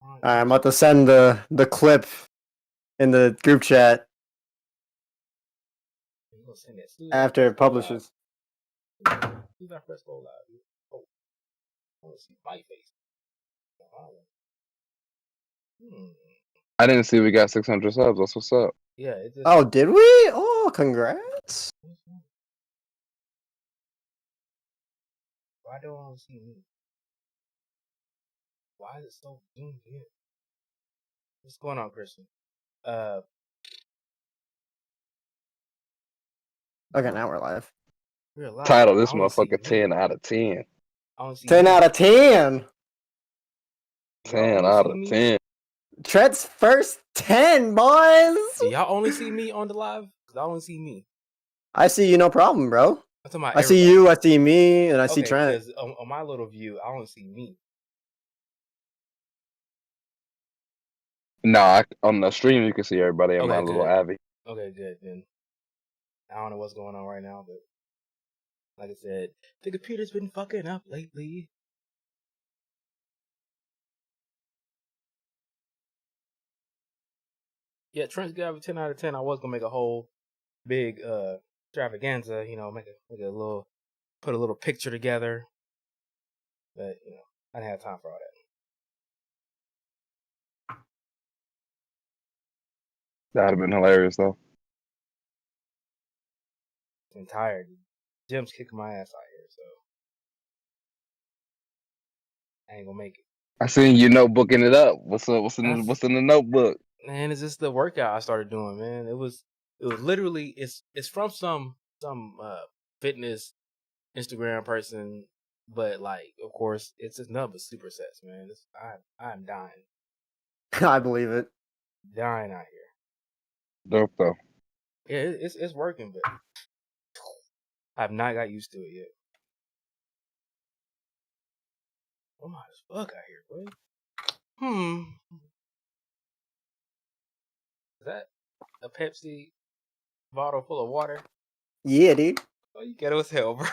Alright, I'm about to send the clip in the group chat after it publishes. Who's that first go live? Oh, I want to see my face. I didn't see we got 600 subs. That's what's up. Yeah. It just... Oh, did we? Oh, congrats. Why don't I see me? Why is it so zoomed in? What's going on, Christian? Okay, now we're live. We're live. Title this motherfucker 10 out of 10. 10 out of 10. 10 out of 10. Trent's first 10, boys. Do y'all only see me on the live? Because I only see me. I see you, no problem, bro. I see you, I see me, and I see Trent. On my little view, I only see me. Nah, on the stream you can see everybody in my little Abby. Okay, good. Then I don't know what's going on right now, but like I said, the computer's been fucking up lately. Yeah, Trent's got a 10 out of 10. I was gonna make a whole big extravaganza, you know, make a little, put a little picture together, but you know, I didn't have time for all that. That'd have been hilarious though. I'm tired. Jim's kicking my ass out here, so I ain't gonna make it. I seen you notebooking it up. What's up? What's in the notebook? Man, it's just the workout I started doing, man. It was literally it's from some fitness Instagram person, but like of course it's just nothing but supersets, man. I'm dying. I believe it. Dying out here. Dope though. Yeah, it's working, but I have not got used to it yet. I'm hot as fuck out here, boy. Is that a Pepsi bottle full of water? Yeah, dude. Oh, you ghetto as hell, bro.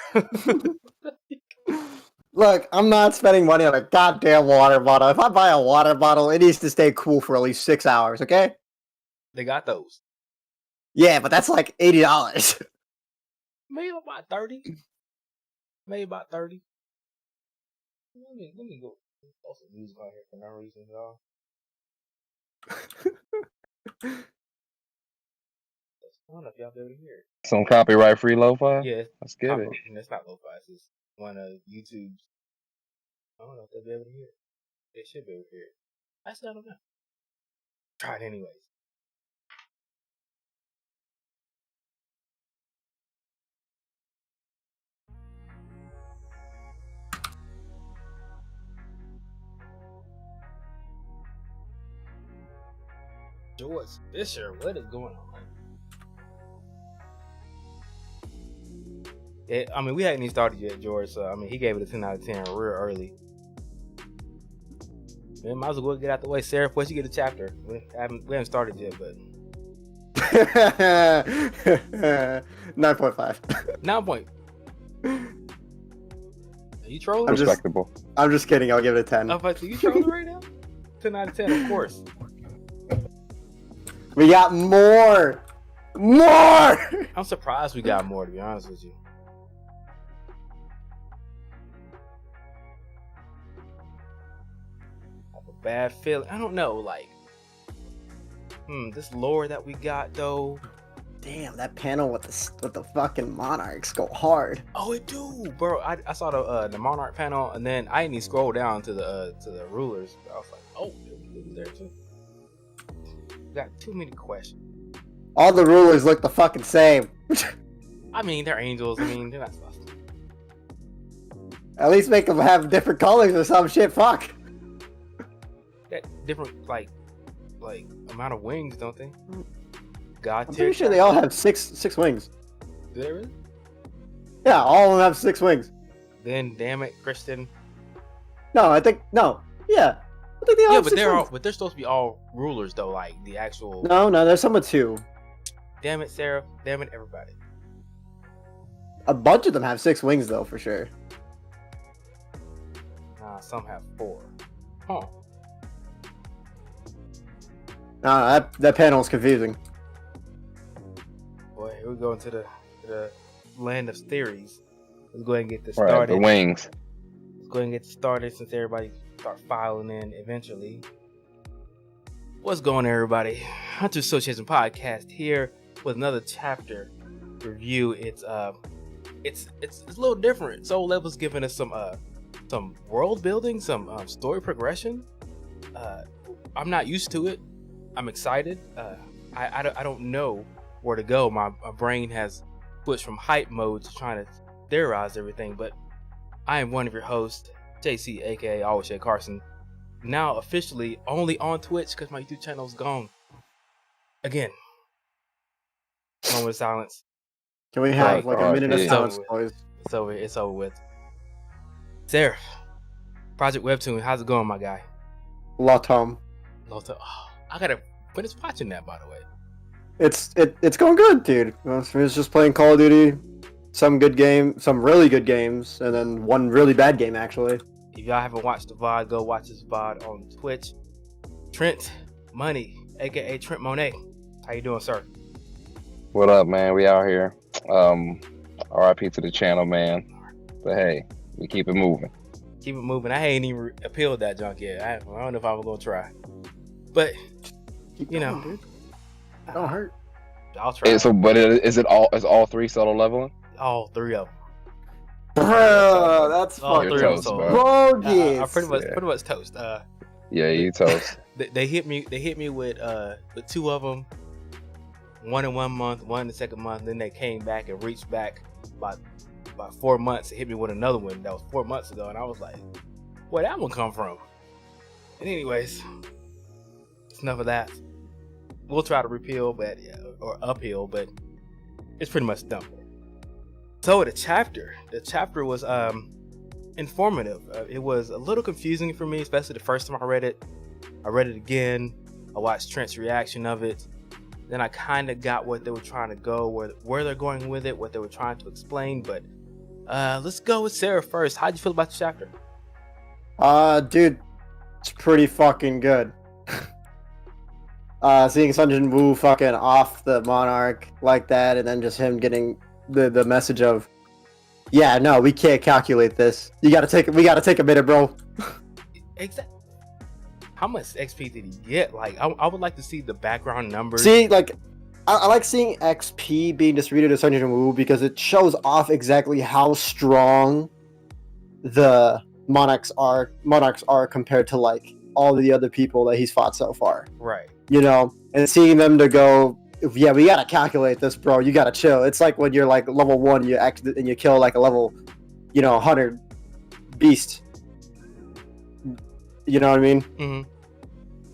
Look, I'm not spending money on a goddamn water bottle. If I buy a water bottle, it needs to stay cool for at least 6 hours, okay? They got those. Yeah, but that's like $80. Maybe about 30. Maybe about 30. Let me go post some music on here for no reason, y'all. I don't know if y'all be able to hear it. Some copyright free lo-fi? Yeah. Let's get it. It's not lo-fi. It's just one of YouTube's. I don't know if they'll be able to hear it. They should be able to hear it. Actually, I don't know. Try it anyways. George Fisher, what is going on? I mean, we hadn't even started yet, George. So I mean, he gave it a 10 out of 10 real early. Man, might as well get out the way. Seraph, once you get a chapter, we haven't started yet, but 9.5. 9 point. Are you trolling? Respectable. I'm just kidding. I'll give it a 10. I'm like, are you trolling right now? 10 out of 10, of course. We got more. I'm surprised we got more, to be honest with you. I have a bad feeling. I don't know, like, this lore that we got though. Damn, that panel with the fucking monarchs go hard. Oh, it do, bro. I saw the monarch panel, and then I didn't even scroll down to the rulers. I was like, oh, it was there too. Got too many questions. All the rulers look the fucking same. I mean, they're angels. I mean, they're not supposed to. At least make them have different colors or some shit. Fuck. That different like amount of wings, don't they? God, I'm pretty sure they all have six wings. Do they really? Yeah, all of them have 6 wings. Then, damn it, Kristen. No, I think no. Yeah. I think they all have but 6 wings. but they're supposed to be all rulers though, like the actual. No, there's some with 2. Damn it, Sarah. Damn it, everybody. A bunch of them have 6 wings though, for sure. Nah, some have 4. Huh. That panel is confusing. Boy, here we go into the land of theories. Let's go ahead and get this Right, started. the wings. Let's go ahead and get started since everybody start filing in eventually. What's going on, everybody? Hunter Association Podcast here with another chapter review. It's a little different. Soul Level's giving us some world building, some story progression. I'm not used to it. I'm excited. I don't know where to go. My brain has switched from hype mode to trying to theorize everything. But I am one of your hosts, JC, aka alwaysjcarson. Now officially only on Twitch because my YouTube channel is gone. Again. Moment of silence. Can we have Right, like a minute of yeah. silence, boys? It's over with. Seraph, Project Webtoon, how's it going, my guy? Tom. I gotta finish watching that, by the way. It's going good, dude. I was just playing Call of Duty, some really good games, and then one really bad game actually. If y'all haven't watched the VOD, go watch this VOD on Twitch. Trent Money, aka Trent Money. How you doing, sir? What up, man? We out here. RIP to the channel, man. But hey, we keep it moving. Keep it moving. I ain't even appealed that junk yet. I don't know if I'm gonna try. But Keep you going, know, dude. Don't hurt. I'll try. Is all three solo leveling? All three of them. Bro, that's All fucking three of them. toast, So, bro. bogus. I pretty much toast. Yeah, you toast. They hit me with two of them. One in 1 month, one in the second month. Then they came back and reached back about 4 months and hit me with another one that was 4 months ago, and I was like, where'd that one come from? And anyways, it's enough of that. We'll try to repeal, or uphill, but it's pretty much done. So the chapter was informative. It was a little confusing for me, especially the first time I read it. I read it again. I watched Trent's reaction of it. Then I kind of got what they were trying to go, where they're going with it, what they were trying to explain. But let's go with Sarah first. How'd you feel about the chapter? Dude, it's pretty fucking good. Seeing Sun Jin Woo fucking off the monarch like that, and then just him getting the message of, yeah, no, we can't calculate this. We gotta take a minute, bro. Exactly. How much XP did he get? Like, I would like to see the background numbers. See, like, I like seeing XP being distributed to Sun Jin Woo because it shows off exactly how strong the monarchs are compared to like all the other people that he's fought so far. Right. You know, and seeing them to go, yeah, we gotta calculate this, bro. You gotta chill. It's like when you're like level 1, and you kill like a level, 100 beast. You know what I mean? Mm-hmm.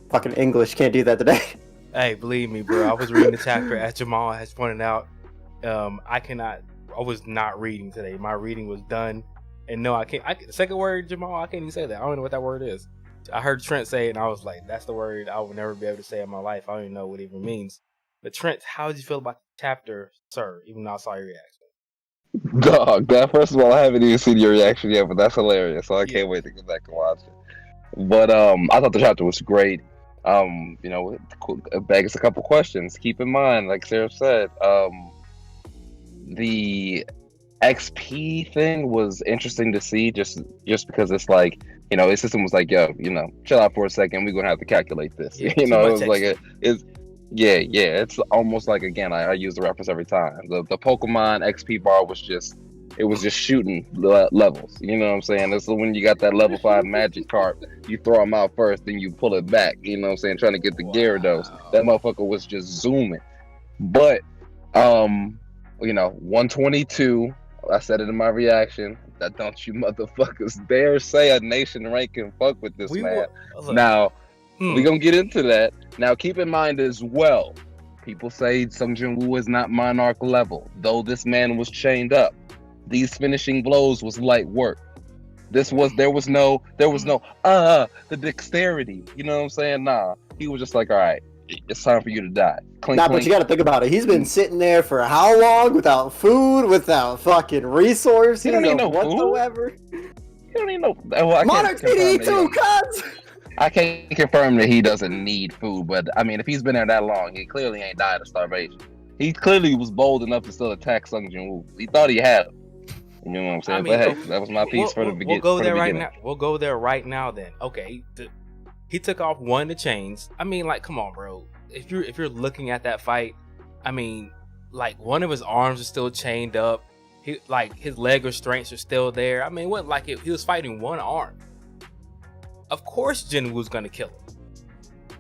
Fucking English can't do that today. Hey, believe me, bro. I was reading the chapter as Jamal has pointed out. I was not reading today. My reading was done. And no, I can't. The second word, Jamal, I can't even say that. I don't know what that word is. I heard Trent say it, and I was like, that's the word I will never be able to say in my life. I don't even know what it even means. But Trent, how did you feel about the chapter, sir? Even though I saw your reaction. Dog, first of all, I haven't even seen your reaction yet, but that's hilarious. So I can't wait to go back and watch it. But I thought the chapter was great. It begs a couple questions. Keep in mind, like Seraph said, the XP thing was interesting to see just because it's like, his system was like, yo, chill out for a second, we're gonna have to calculate this. Yeah, it was like it's almost like, again, I use the reference every time. The Pokemon XP bar was just shooting levels. You know what I'm saying? That's when you got that level 5 magic card, you throw them out first, then you pull it back. You know what I'm saying? Trying to get the Gyarados. That motherfucker was just zooming. But 122. I said it in my reaction. That don't you motherfuckers dare say a nation rank can fuck with this man. Now, we're gonna get into that. Now, keep in mind as well, people say Sun Jin Woo is not monarch level, though this man was chained up. These finishing blows was light work. There was no the dexterity. You know what I'm saying? Nah, he was just like, all right, it's time for you to die. Clink, but you got to think about it. He's been sitting there for how long without food, without fucking resources whatsoever. You don't even know. Monarchs need to eat too, cuz. I can't confirm that he doesn't need food, but I mean, if he's been there that long, he clearly ain't died of starvation. He clearly was bold enough to still attack Sung Jin-woo. He thought he had him. You know what I'm saying? But hey, that was my piece for the beginning. We'll go there right now. We'll go there right now. Then, okay, he took off one of the chains. I mean, like, come on, bro. If you're looking at that fight, I mean, like, one of his arms is still chained up. His leg restraints are still there. I mean, it wasn't like he was fighting one arm. Of course, Jin-Woo's gonna kill him.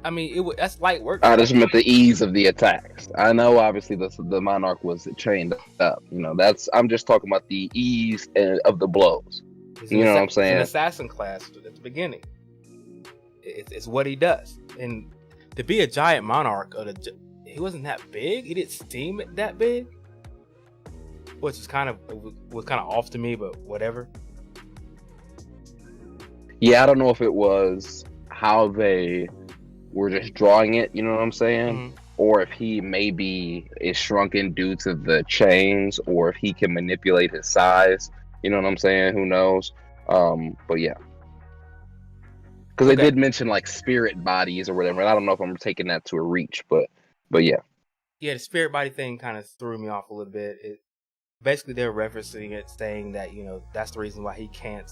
I mean, that's light work. I just meant the ease of the attacks. I know, obviously, the monarch was chained up. You know, I'm just talking about the ease of the blows. You know what I'm saying? It's an assassin class at the beginning. It's what he does, and to be a giant monarch, he wasn't that big. He didn't seem that big, which is was kind of off to me, but whatever. Yeah, I don't know if it was how they were just drawing it, you know what I'm saying? Mm-hmm. Or if he maybe is shrunken due to the chains, or if he can manipulate his size, you know what I'm saying? Who knows? But yeah. Because they did mention like spirit bodies or whatever, and I don't know if I'm taking that to a reach, but yeah. Yeah, the spirit body thing kind of threw me off a little bit. Basically, they're referencing it, saying that, you know, that's the reason why he can't,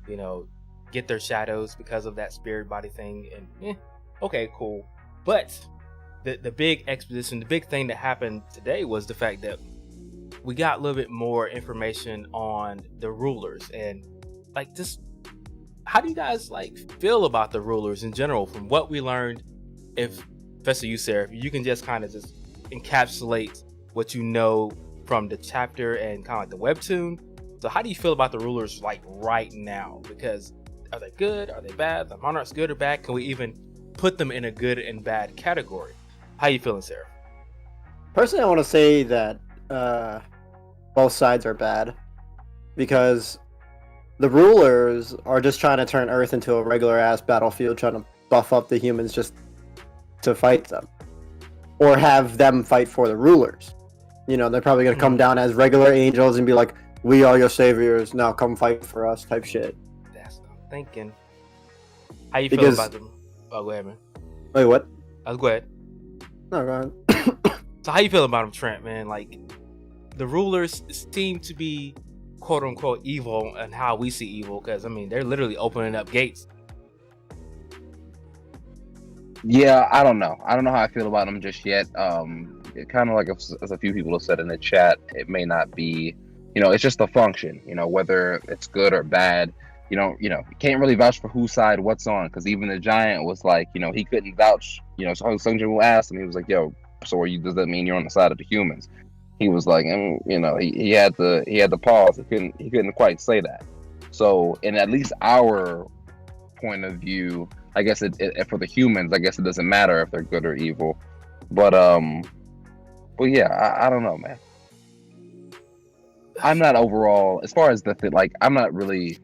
you know, get their shadows because of that spirit body thing. And okay, cool. But the big exposition, the big thing that happened today was the fact that we got a little bit more information on the rulers, and like, just how do you guys like feel about the rulers in general from what we learned? Especially you, Seraph, you can just kind of just encapsulate what you know from the chapter and kind of like the webtoon. So how do you feel about the rulers like right now? Because are they good? Are they bad? The monarchs good or bad? Can we even put them in a good and bad category? How you feeling, Seraph? Personally, I want to say that both sides are bad, because the rulers are just trying to turn Earth into a regular ass battlefield, trying to buff up the humans just to fight them, or have them fight for the rulers. You know, they're probably gonna come down as regular angels and be like, "We are your saviors. Now come fight for us," type shit. That's what I'm thinking. How you feel about them? Oh, go ahead, man. Wait, what? Go ahead. No, go ahead. So how you feel about them, Trent, man? Like, the rulers seem to be quote unquote evil, and how we see evil, because I mean, they're literally opening up gates. Yeah, I don't know how I feel about them just yet. It kind of like, as a few people have said in the chat, it may not be, you know, it's just a function, you know, whether it's good or bad. You can't really vouch for whose side what's on, because even the giant was like, you know, he couldn't vouch. You know, so Sung Jin-woo asked him, he was like, "Yo, so does that mean you're on the side of the humans?" He was like, you know, he had to pause. He couldn't quite say that. So, in at least our point of view, I guess it for the humans, I guess it doesn't matter if they're good or evil. But yeah, I don't know, man. I'm not overall, as far as I'm not really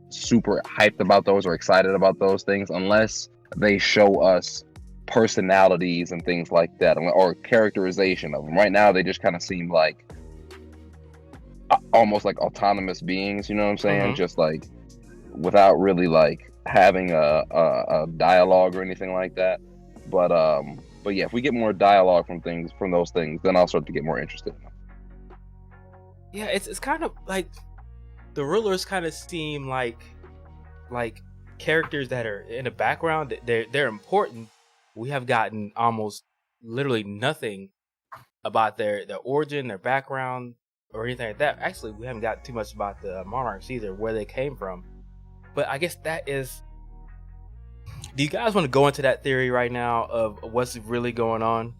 super hyped about those or excited about those things unless they show us personalities and things like that, or characterization of them. Right now, they just kind of seem like almost like autonomous beings, you know what I'm saying? Mm-hmm. Just like without really like having a dialogue or anything like that. But yeah, if we get more dialogue from those things, then I'll start to get more interested in them. Yeah, it's kind of like the rulers kind of seem like characters that are in the background. They're important. We have gotten almost literally nothing about their origin, their background, or anything like that. Actually, we haven't got too much about the monarchs either, where they came from. But I guess that is... Do you guys want to go into that theory right now of what's really going on?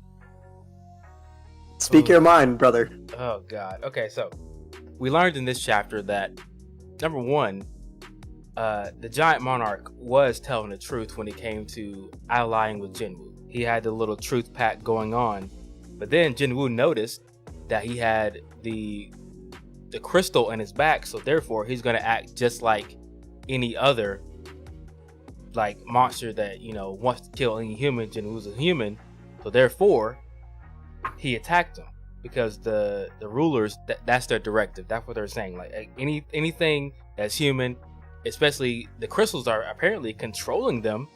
Speak your mind, brother. Oh, God. Okay, so we learned in this chapter that, number one, the giant monarch was telling the truth when it came to allying with Jinwoo. He had the little truth pact going on, but then Jinwoo noticed that he had the crystal in his back, so therefore he's going to act just like any other like monster that, you know, wants to kill any human. Jinwoo's a human, so therefore he attacked him, because the rulers, that's their directive. That's what they're saying. Like anything that's human, especially the crystals, are apparently controlling them.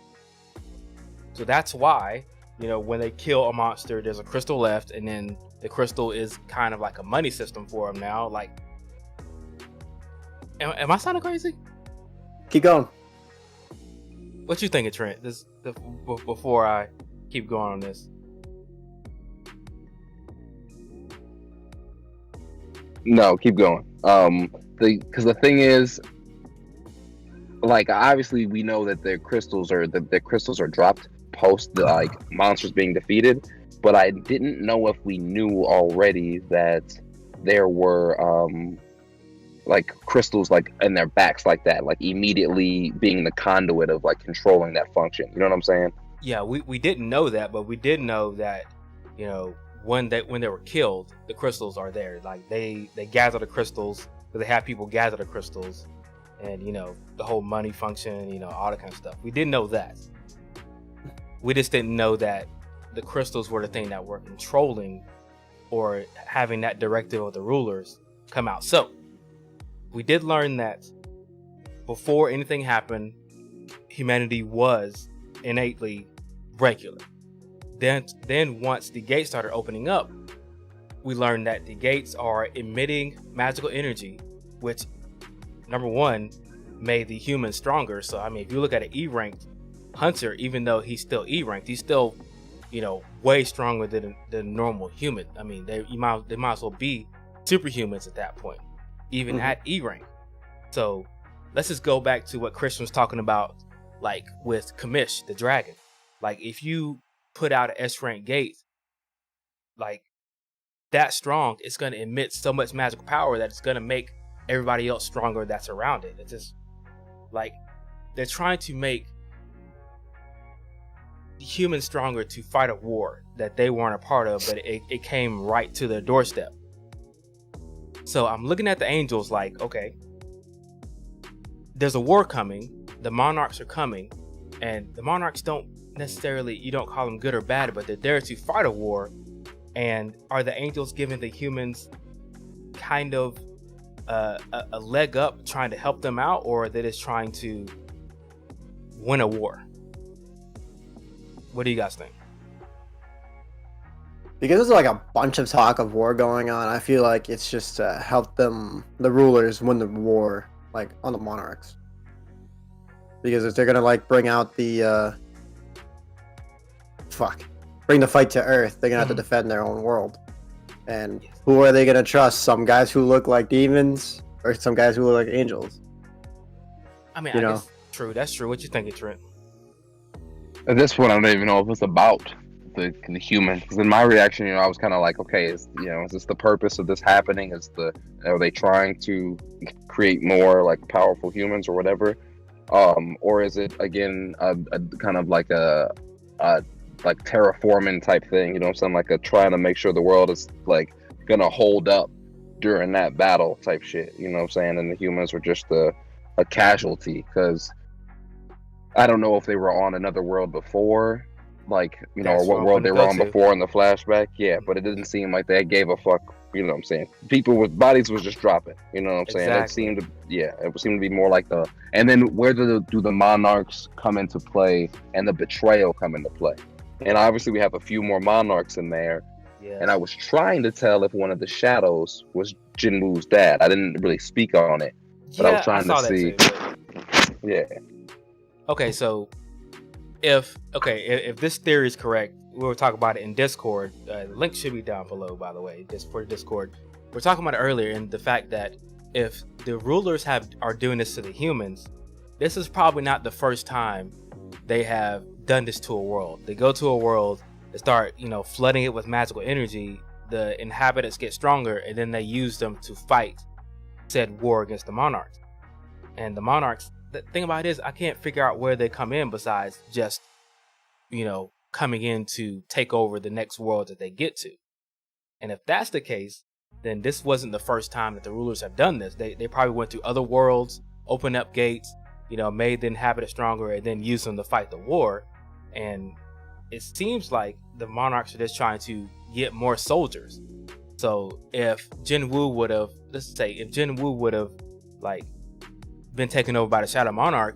So that's why, when they kill a monster, there's a crystal left, and then the crystal is kind of like a money system for them now. Like, am I sounding crazy? Keep going. What you thinking, Trent? Before I keep going on this. No, keep going. Because the thing is, like, obviously we know that their crystals are dropped post the like monsters being defeated, but I didn't know if we knew already that there were like crystals like in their backs like that, like immediately being the conduit of like controlling that function. You know what I'm saying? Yeah, we didn't know that, but we did know that, when they were killed, the crystals are there. Like they gather the crystals, they have people gather the crystals, and the whole money function, all that kind of stuff. We didn't know that. We just didn't know that the crystals were the thing that were controlling or having that directive of the rulers come out. So we did learn that before anything happened, humanity was innately regular. Then once the gates started opening up, we learned that the gates are emitting magical energy, which, number one, made the humans stronger. So, I mean, if you look at an E-ranked hunter, even though he's still E-ranked, he's still, way stronger than the normal human. I mean, they might as well be superhumans at that point, even at E-rank. So let's just go back to what Christian was talking about, like with Kamish, the dragon. Like, if you put out an S-rank gate, like that strong, it's going to emit so much magical power that it's going to make everybody else stronger that's around it. It's just like they're trying to make humans stronger to fight a war that they weren't a part of, but it came right to their doorstep. So I'm looking at the angels like, okay, there's a war coming, the monarchs are coming, and the monarchs don't necessarily, you don't call them good or bad, but they're there to fight a war. And are the angels giving the humans kind of a leg up, trying to help them out, or are they just trying to win a war? What do you guys think? Because there's like a bunch of talk of war going on, I feel like it's just to help them, the rulers, win the war, like on the monarchs. Because if they're gonna like bring out the bring the fight to Earth, they're gonna have to defend their own world. And who are they gonna trust? Some guys who look like demons, or some guys who look like angels? I mean, I guess true. That's true. What you thinking, Trent? At this point, I don't even know if it's about the human. Because in my reaction, I was kind of like, okay, is this the purpose of this happening? Are they trying to create more like powerful humans or whatever? Or is it again a kind of like a like terraforming type thing? You know what I'm saying? Like a trying to make sure the world is like gonna hold up during that battle type shit. You know what I'm saying? And the humans were just a casualty, because I don't know if they were on another world before, like, or what world they were on before in the flashback. Yeah, but it didn't seem like they gave a fuck. You know what I'm saying? People with bodies was just dropping. You know what I'm saying? Exactly. It seemed to be more like and then where do the monarchs come into play and the betrayal come into play? And obviously we have a few more monarchs in there. Yeah. And I was trying to tell if one of the shadows was Jinwoo's dad. I didn't really speak on it, but I was trying to see. Yeah. Okay, so if this theory is correct, we'll talk about it in Discord. The link should be down below, by the way, just for Discord. We're talking about it earlier, and the fact that if the rulers are doing this to the humans, this is probably not the first time they have done this to a world. They go to a world, they start, flooding it with magical energy. The inhabitants get stronger, and then they use them to fight said war against the monarchs. And the monarchs, the thing about it is, I can't figure out where they come in besides just, coming in to take over the next world that they get to. And if that's the case, then this wasn't the first time that the rulers have done this. They probably went to other worlds, opened up gates, made the inhabitants stronger, and then used them to fight the war. And it seems like the monarchs are just trying to get more soldiers. So if Jinwoo would have, like been taken over by the Shadow Monarch,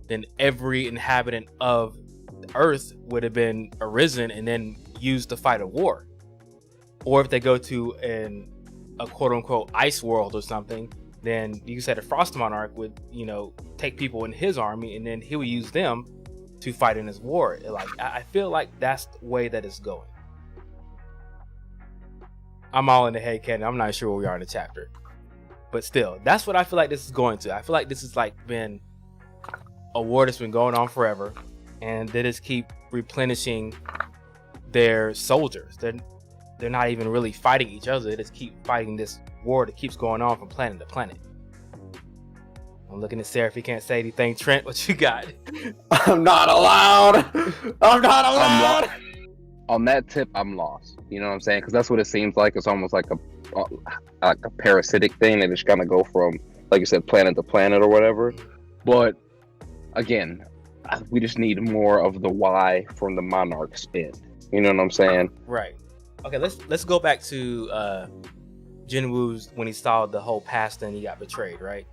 then every inhabitant of Earth would have been arisen and then used to fight a war. Or if they go to a quote unquote ice world or something, then you said a Frost Monarch would, take people in his army and then he would use them to fight in his war. Like, I feel like that's the way that it's going. I'm all in the head canon. I'm not sure where we are in the chapter. But still, that's what I feel like this is going to. I feel like this has like been a war that's been going on forever, and they just keep replenishing their soldiers. They're not even really fighting each other. They just keep fighting this war that keeps going on from planet to planet. I'm looking at Seraph. He can't say anything. Trent, what you got? I'm not allowed. I'm not allowed. On that tip, I'm lost. You know what I'm saying? Because that's what it seems like. It's almost like a parasitic thing that is gonna go from, like you said, planet to planet or whatever. But again, we just need more of the why from the monarch spin. You know what I'm saying? Right. Okay. Let's go back to Jinwoo's when he saw the whole past and he got betrayed. Right.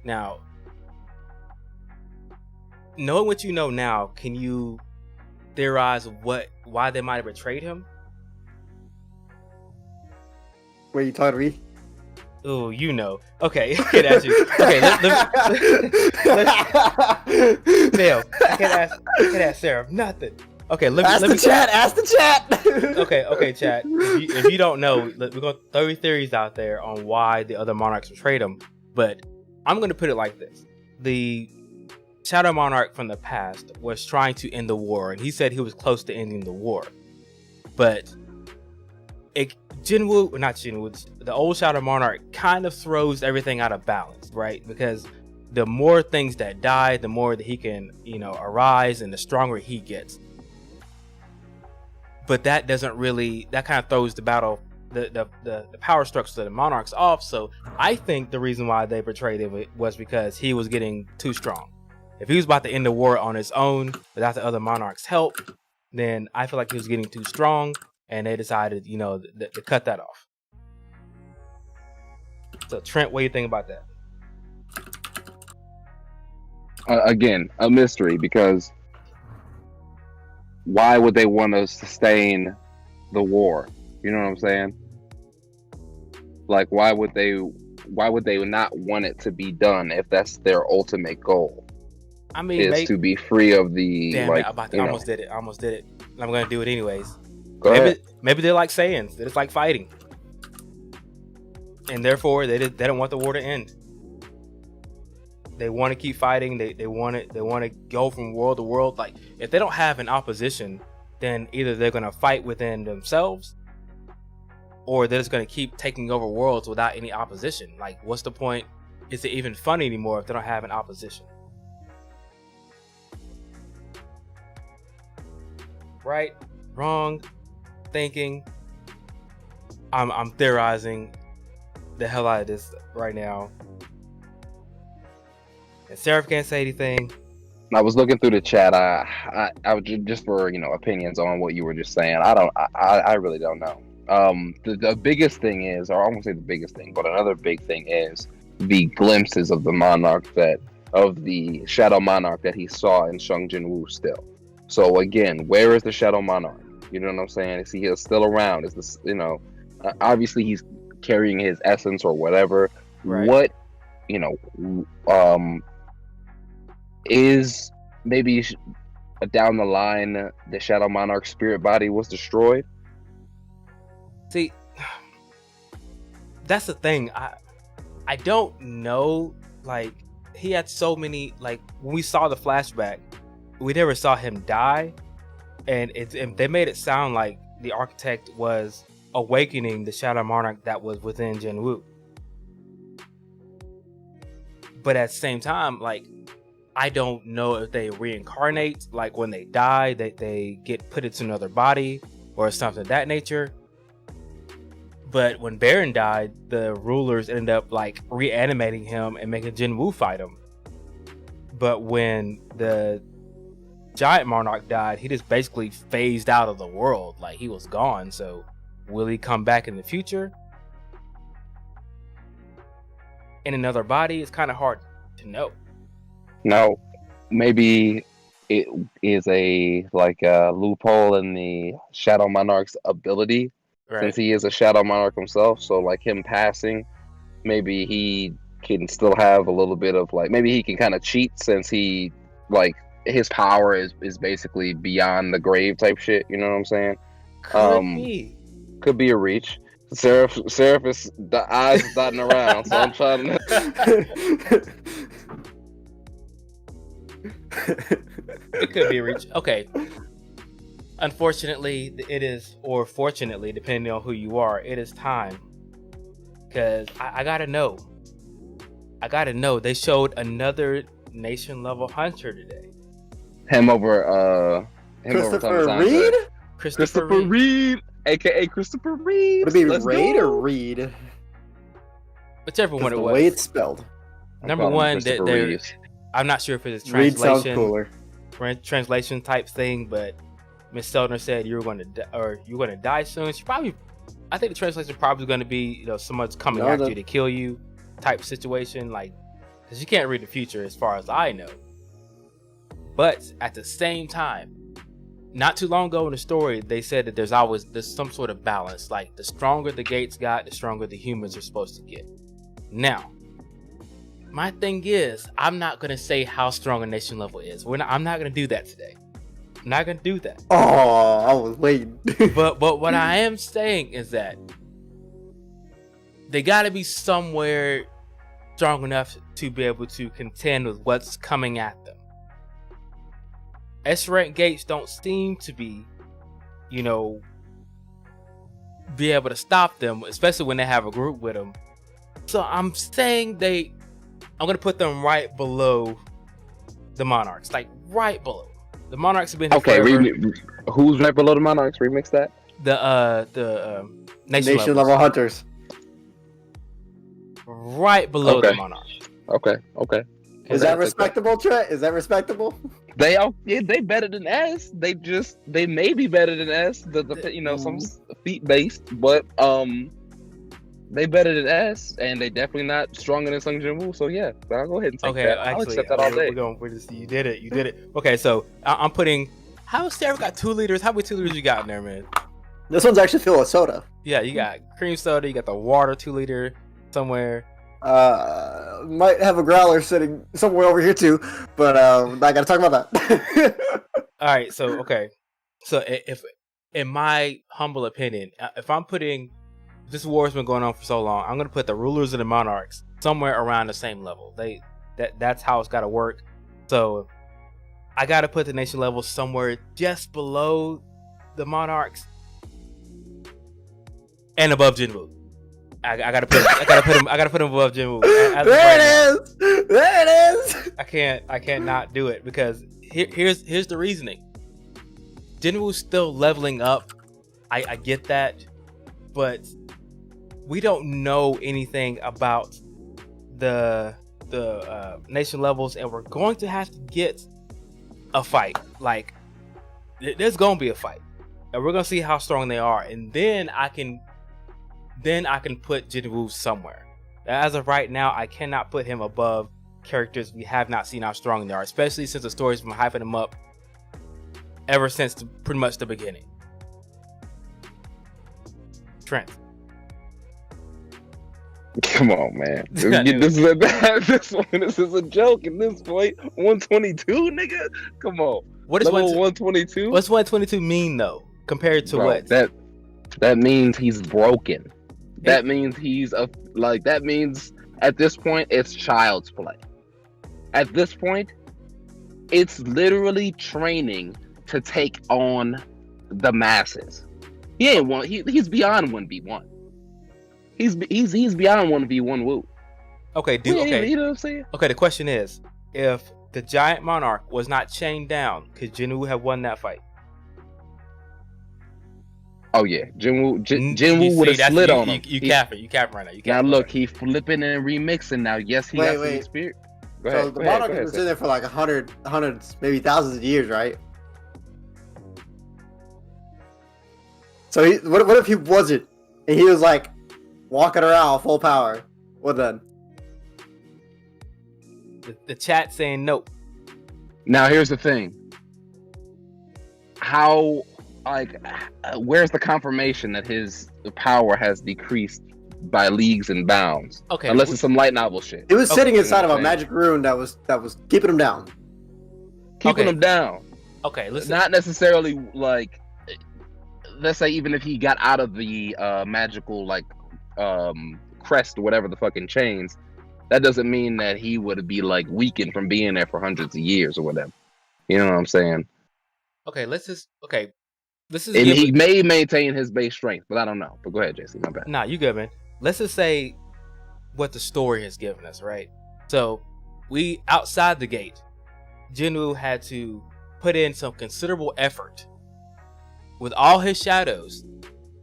Now, knowing what you know now, can you theorize why they might have betrayed him? Where you talking to me? Oh, Okay, I can ask you. Okay, let's Dale, I can't ask Sarah nothing. Okay, ask the chat. Okay, chat. If you don't know, we're going to throw theories out there on why the other monarchs betrayed him. But I'm going to put it like this: the Shadow Monarch from the past was trying to end the war, and he said he was close to ending the war, but the old Shadow Monarch kind of throws everything out of balance, right? Because the more things that die, the more that he can, arise, and the stronger he gets. But that kind of throws the battle, the power structure of the monarchs off. So I think the reason why they betrayed him was because he was getting too strong. If he was about to end the war on his own without the other monarchs' help, then I feel like he was getting too strong. And they decided, to cut that off. So, Trent, what do you think about that? Again, a mystery, because why would they want to sustain the war? You know what I'm saying? Like, why would they not want it to be done if that's their ultimate goal? I mean, to be free of the. Damn it! I almost did it. I'm gonna do it anyways. Maybe they're like Saiyans. They just like fighting, and therefore they don't want the war to end. They want to keep fighting. They want to go from world to world. Like, if they don't have an opposition, then either they're gonna fight within themselves, or they're just gonna keep taking over worlds without any opposition. Like, what's the point? Is it even fun anymore if they don't have an opposition? Right? Wrong? Thinking. I'm theorizing the hell out of this right now. And Seraph can't say anything. I was looking through the chat. I was just for opinions on what you were just saying. I really don't know. The biggest thing is, or I won't say the biggest thing, but another big thing is the glimpses of the monarch of the Shadow Monarch that he saw in Shang Jinwoo still. So again, where is the Shadow Monarch? You know what I'm saying? Is he still around? Is this, obviously he's carrying his essence or whatever. Right. What, is maybe down the line the Shadow Monarch spirit body was destroyed? See, that's the thing. I don't know. Like, he had so many. Like, when we saw the flashback, we never saw him die. And they made it sound like the architect was awakening the Shadow Monarch that was within Jinwoo. But at the same time, like, I don't know if they reincarnate, like when they die, they get put into another body or something of that nature. But when Baron died, the rulers ended up like reanimating him and making Jinwoo fight him. But when the Giant Monarch died, he just basically phased out of the world, like he was gone. So will he come back in the future in another body? It's kind of hard to know. Now, maybe it is a loophole in the Shadow Monarch's ability, since he is a Shadow Monarch himself. So like him passing, maybe he can still have a little bit of maybe he can kind of cheat, since he his power is basically beyond the grave type shit. You know what I'm saying? Could be a reach. Seraph is the eyes dotting around, so I'm trying to. It could be a reach. Okay. Unfortunately, it is, or fortunately, depending on who you are, it is time. Because I gotta know. They showed another nation level hunter today. Him over Christopher Reed? Christopher Reed, aka Christopher Reed. Would it be Reed or Reed? Whichever one it was. The way it's spelled. Number one, I'm not sure if it's a translation, translation type thing, but Miss Seldner said you were going to die soon. I think the translation probably going to be, someone's coming after you to kill you, type situation, because you can't read the future as far as I know. But at the same time, not too long ago in the story, they said that there's some sort of balance. Like the stronger the gates got, the stronger the humans are supposed to get. Now, my thing is, I'm not gonna say how strong a nation level is. I'm not gonna do that today. I'm not gonna do that. Oh, I was waiting. but what I am saying is that they gotta be somewhere strong enough to be able to contend with what's coming at them. S-rank gates don't seem to be, be able to stop them, especially when they have a group with them. So I'm saying I'm going to put them right below the monarchs, right below. The monarchs have been here forever. Who's right below the monarchs? Remix that. The nation level hunters. Right below the monarchs. Okay. Is that respectable, Trent? Is that respectable? They better than us. They may be better than us. Some feet based, but they better than us, and they definitely not stronger than Sung Jin Woo. So yeah, I'll go ahead and take that. I'll accept that all day. You did it. Okay, so I'm putting. How Seraph got 2 liters? How many 2 liters you got in there, man? This one's actually filled with soda. Yeah, you got cream soda. You got the water 2 liter somewhere. Might have a growler sitting somewhere over here too, but I gotta talk about that. All right, so if, in my humble opinion, if I'm putting this war's been going on for so long, I'm gonna put the rulers of the monarchs somewhere around the same level. That's how it's gotta work. So I gotta put the nation level somewhere just below the monarchs and above Jinwoo. I gotta put him above Jinwoo. There it is. I can't not do it, because here's the reasoning. Jinwoo's still leveling up. I get that, but we don't know anything about the nation levels, and we're going to have to get a fight. There's gonna be a fight, and we're gonna see how strong they are, and then I can put Jinwoo somewhere. As of right now, I cannot put him above characters we have not seen how strong they are, especially since the story's been hyping them up ever since pretty much the beginning. Trent. Come on, man. This is a joke at this point. 122, nigga? Come on. What is 122? What's 122 mean, though, compared to what? That means he's broken. That means that means at this point it's child's play. At this point, it's literally training to take on the masses. He's beyond 1v1. He's beyond 1v1 Woo. Okay, you know what I'm saying? Okay, the question is, if the giant monarch was not chained down, could Jinwoo have won that fight? Oh yeah, Jinwoo would have slid on him. You capping right now. Now look, he flipping and remixing now. Yes, he got some experience. So the monarch was in there for like 100, maybe thousands of years, right? So what if he wasn't, and he was like walking around full power? What then? The chat saying nope. Now here's the thing. how, like, where's the confirmation that his power has decreased by leagues and bounds? Okay, unless it's some light novel shit. It was sitting inside of a magic rune that was keeping him down. Keeping him down. Okay, listen. Not necessarily like, let's say even if he got out of the magical like crest or whatever the fucking chains, that doesn't mean that he would be like weakened from being there for hundreds of years or whatever. You know what I'm saying? Okay, this is and he may maintain his base strength, but I don't know. But go ahead, JC. My bad. Nah, you good, man. Let's just say what the story has given us, right? So we outside the gate, Jinwoo had to put in some considerable effort with all his shadows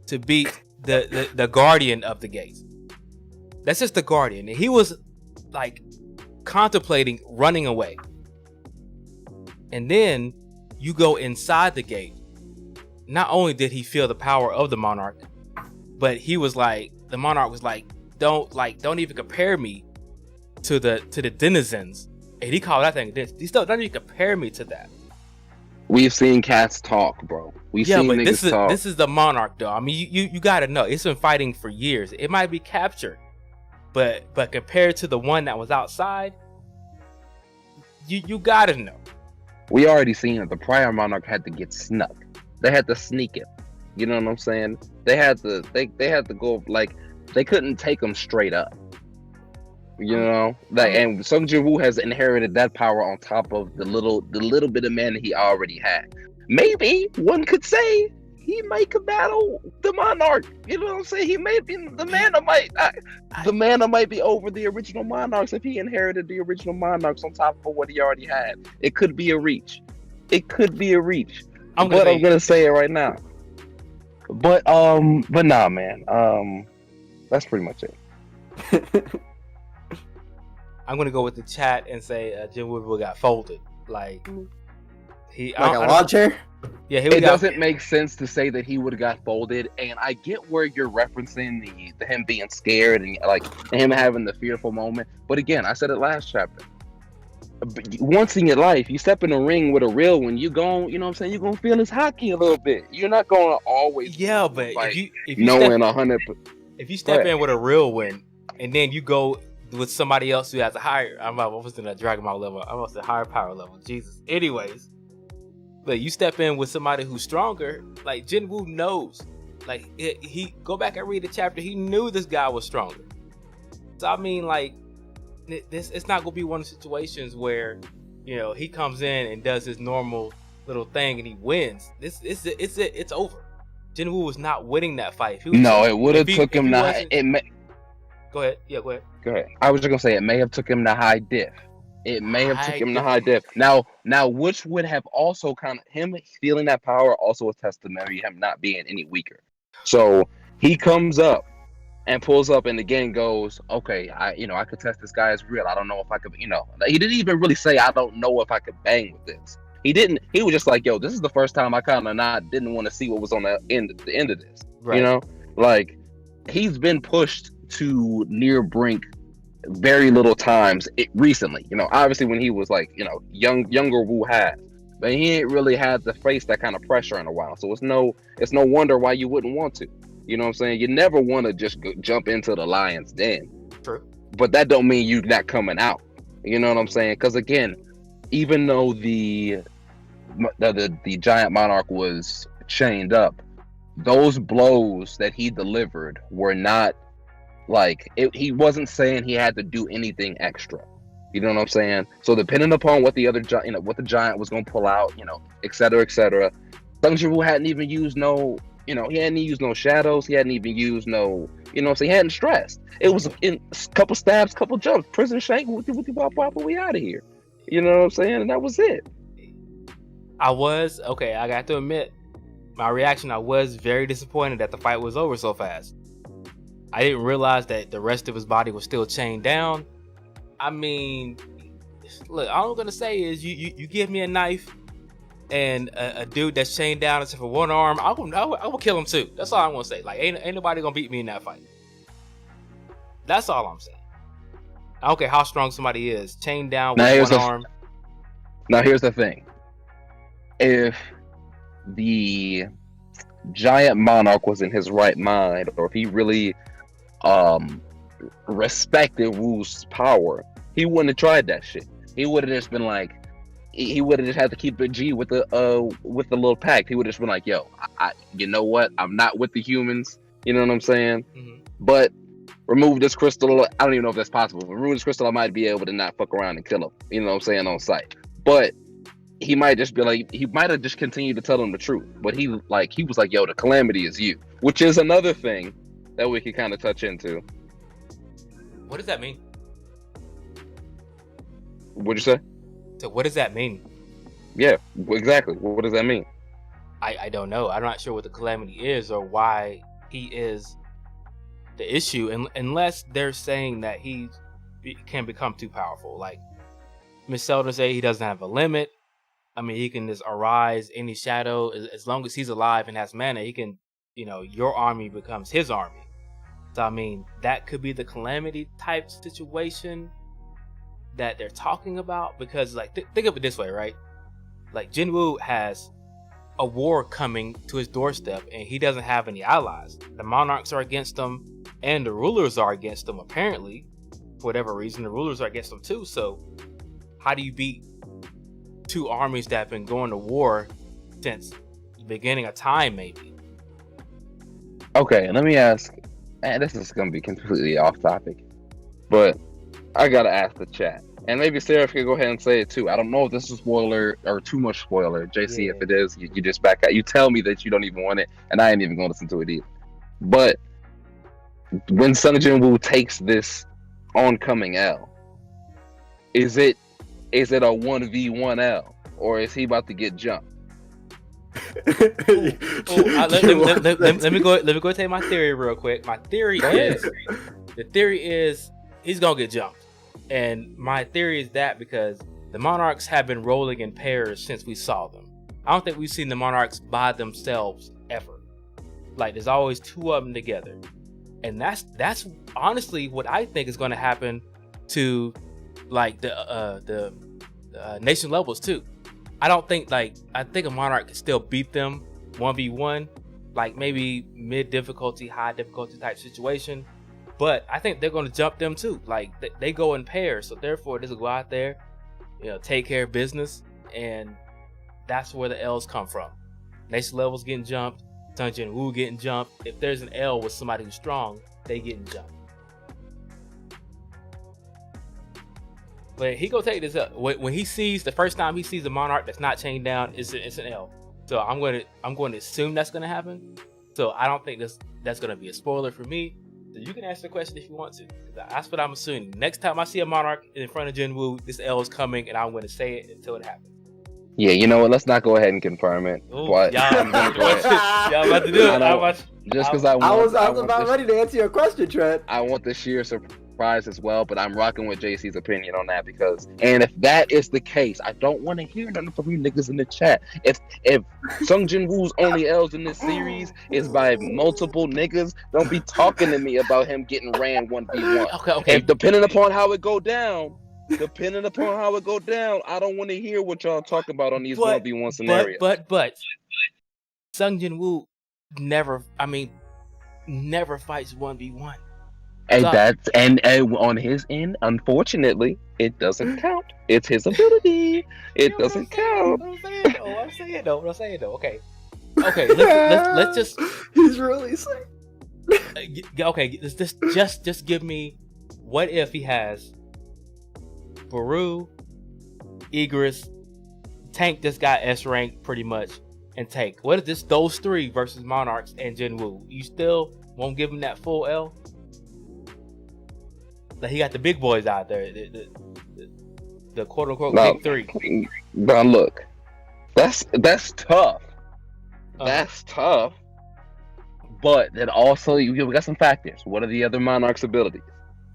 to beat the guardian of the gate. That's just the guardian. And he was like contemplating running away. And then you go inside the gate. Not only did he feel the power of the monarch, but he was like, the monarch was like, don't even compare me to the denizens. And he called that thing this. He still don't even compare me to that. We've seen cats talk, bro. We've seen niggas talk. This is the monarch, though. I mean, you gotta know, it's been fighting for years. It might be captured, but compared to the one that was outside, you gotta know. We already seen that the prior monarch had to get snuck. They had to sneak it. You know what I'm saying? They had to go, like, they couldn't take him straight up. You know, like, and Sung Jin-woo has inherited that power on top of the little bit of man that he already had. Maybe one could say he might battle the monarch. You know what I'm saying? He may be the mana might be over the original monarchs if he inherited the original monarchs on top of what he already had. It could be a reach. I'm gonna say it right now. But nah, man. That's pretty much it. I'm gonna go with the chat and say Jinwoo got folded. Like he like a lawn chair. Yeah, it doesn't make sense to say that he would have got folded, and I get where you're referencing the him being scared and like him having the fearful moment. But again, I said it last chapter. Once in your life, you step in a ring with a real one, you know what I'm saying? You're gonna feel his hockey a little bit. You're not gonna always but like, if you knowing step, 100%. If you step in with a real one and then you go with somebody else who has a higher, I was in a Dragon Ball level, I was a higher power level, Jesus. Anyways, but you step in with somebody who's stronger, like Jinwoo knows, like he go back and read the chapter, he knew this guy was stronger. So I mean, like, it's not gonna be one of the situations where, you know, he comes in and does his normal little thing and he wins. It's over. Jinwoo was not winning that fight. It would have took him Go ahead. Yeah, go ahead. Go ahead. I was just gonna say it may have took him to high diff. Now, which would have also kind of him feeling that power also a testimony him not being any weaker. So he comes up and pulls up and again goes, okay, I could test this guy as real. I don't know if I could, he didn't even really say I don't know if I could bang with this. He didn't. He was just like, yo, this is the first time I kind of didn't want to see what was on the end of this. Right. You know, like he's been pushed to near brink very little times recently. You know, obviously when he was like, younger Wu has, but he ain't really had to face that kind of pressure in a while. So it's no wonder why you wouldn't want to. You know what I'm saying? You never want to just jump into the lion's den. True. But that don't mean you're not coming out. You know what I'm saying? Because again, even though the giant monarch was chained up, those blows that he delivered were not like he wasn't saying he had to do anything extra. You know what I'm saying? So depending upon what the other what the giant was gonna pull out, et cetera, Sung Jin-woo hadn't even used he hadn't used no shadows. He hadn't even used so he hadn't stressed. It was in a couple stabs, couple jumps, prison shank, we out of here. You know what I'm saying? And that was it. I got to admit, my reaction, I was very disappointed that the fight was over so fast. I didn't realize that the rest of his body was still chained down. I mean, look, all I'm gonna say is you give me a knife and a dude that's chained down except for one arm, I will kill him too. That's all I'm gonna say. Like, ain't nobody gonna beat me in that fight. That's all I'm saying. I don't care how strong somebody is, chained down with one arm. Now here's the thing. If the giant monarch was in his right mind, or if he really respected Wu's power, he wouldn't have tried that shit. He would have just been like, he would have just had to keep it G with the little pact. He would have just been like, yo, I you know what? I'm not with the humans. You know what I'm saying? Mm-hmm. But remove this crystal. I don't even know if that's possible. Remove this crystal, I might be able to not fuck around and kill him. You know what I'm saying, on sight. But he might just be like, he might have just continued to tell him the truth. But he was like, yo, the Calamity is you, which is another thing that we can kind of touch into. What does that mean? What'd you say? So what does that mean? Yeah, exactly. What does that mean? I don't know. I'm not sure what the Calamity is or why he is the issue, unless they're saying that he can become too powerful. Like Miss Selden say, he doesn't have a limit. I mean, he can just arise any shadow as long as he's alive and has mana. He can, your army becomes his army. So I mean, that could be the Calamity type situation that they're talking about, because like think of it this way, right? Like Jinwoo has a war coming to his doorstep and he doesn't have any allies. The monarchs are against him and the rulers are against him. Apparently, for whatever reason, the rulers are against him too. So how do you beat two armies that have been going to war since the beginning of time, maybe? Okay, let me ask, and this is gonna be completely off topic, but I gotta ask the chat, and maybe Seraph can go ahead and say it too. I don't know if this is a spoiler or too much spoiler. JC, yeah. If it is, you just back out. You tell me that you don't even want it, and I ain't even gonna listen to it either. But when Sung Jin-woo takes this oncoming L, is it a 1v1 L, or is he about to get jumped? Let me go tell you my theory real quick. My theory is he's gonna get jumped. And my theory is that because the monarchs have been rolling in pairs since we saw them. I don't think we've seen the monarchs by themselves ever. Like there's always two of them together. And that's honestly what I think is going to happen to like the nation levels too. I think a monarch can still beat them 1v1, like maybe mid difficulty, high difficulty type situation. But I think they're going to jump them too. Like they go in pairs, so therefore this will go out there, take care of business, and that's where the L's come from. Nation levels getting jumped, Sung Jin-woo getting jumped. If there's an L with somebody who's strong, they getting jumped. But he gonna take this up when he sees the first time he sees a monarch that's not chained down. It's an L. So I'm going to assume that's going to happen. So I don't think that's going to be a spoiler for me. So you can answer the question if you want to. That's what I'm assuming. Next time I see a monarch in front of Jinwoo, this L is coming, and I'm going to say it until it happens. Yeah, you know what? Let's not go ahead and confirm it. Ooh, but y'all about to do it. Just because I was about ready to answer your question, Trent. I want the sheer surprise as well, but I'm rocking with JC's opinion on that and if that is the case, I don't want to hear nothing from you niggas in the chat. If Sung Jin-woo's only L's in this series is by multiple niggas, don't be talking to me about him getting ran 1v1. Okay. If depending upon how it go down, I don't want to hear what y'all talk about on these 1v1 scenarios. But Sung Jin-woo never fights 1v1. And that's and on his end, unfortunately, it doesn't count. It's his ability. It doesn't count. I'm saying though. Okay. Let's just. He's really sick. Okay. Just give me. What if he has Baru, Egress, Tank just got S rank pretty much, and Tank. What is those three versus Monarchs and Jinwoo? You still won't give him that full L? Like he got the big boys out there, the quote unquote big three. But look, that's tough. That's tough. But then also we got some factors. What are the other Monarchs' abilities?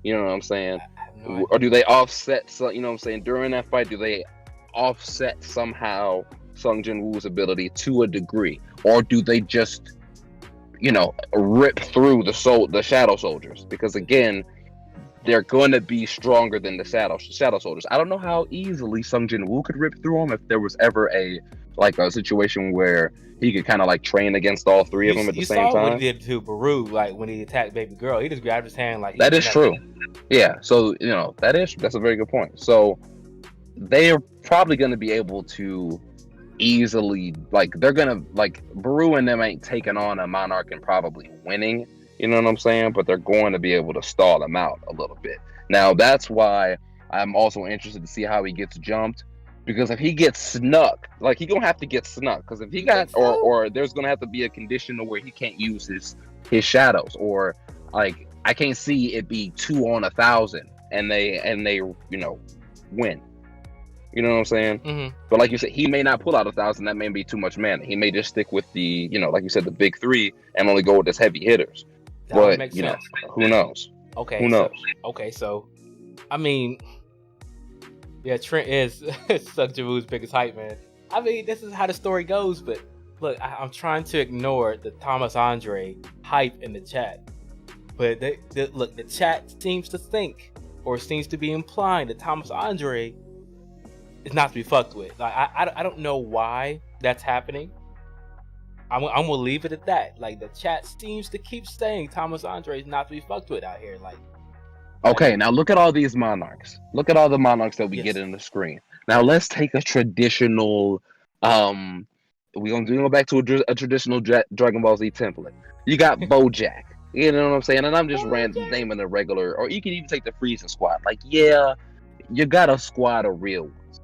You know what I'm saying? Or do they offset? You know what I'm saying? During that fight, do they offset somehow Sung Jin-woo's ability to a degree, or do they just, rip through the Shadow Soldiers? Because again, they're going to be stronger than the Shadow Soldiers. I don't know how easily Sung Jin-woo could rip through them if there was ever a like a situation where he could kind of like train against all three of them at the same time. You saw what he did to Baru, like when he attacked baby girl. He just grabbed his hand like that is true. Yeah, so that's a very good point. So they are probably going to be able to easily, like, they're gonna, like, Baru and them ain't taking on a monarch and probably winning, you know what I'm saying, but they're going to be able to stall him out a little bit. Now that's why I'm also interested to see how he gets jumped, because if he gets snuck, like, he gonna have to get snuck, because if he got, or there's gonna have to be a condition where he can't use his shadows, or like, I can't see it be 2 on 1,000 and they win. You know what I'm saying? Mm-hmm. But like you said, he may not pull out 1,000. That may be too much mana. He may just stick with the, like you said, the big 3 and only go with his heavy hitters. That would make sense. Who knows? Okay. Who knows? So, I mean, yeah, Trent is Sungjaewoo's biggest hype man. I mean, this is how the story goes, but look, I'm trying to ignore the Thomas Andre hype in the chat. But look, the chat seems to think, or seems to be implying, that Thomas Andre is not to be fucked with. Like, I don't know why that's happening. I'm gonna leave it at that. Like, the chat seems to keep saying Thomas Andre is not to be fucked with out here. Like, okay, now look at all these monarchs. Look at all the monarchs that we get in the screen. Now let's take a traditional. We're gonna go back to a traditional Dragon Ball Z template. You got Bojack. You know what I'm saying? And I'm just naming a regular, or you can even take the Frieza squad. Like, yeah, you got a squad of real ones.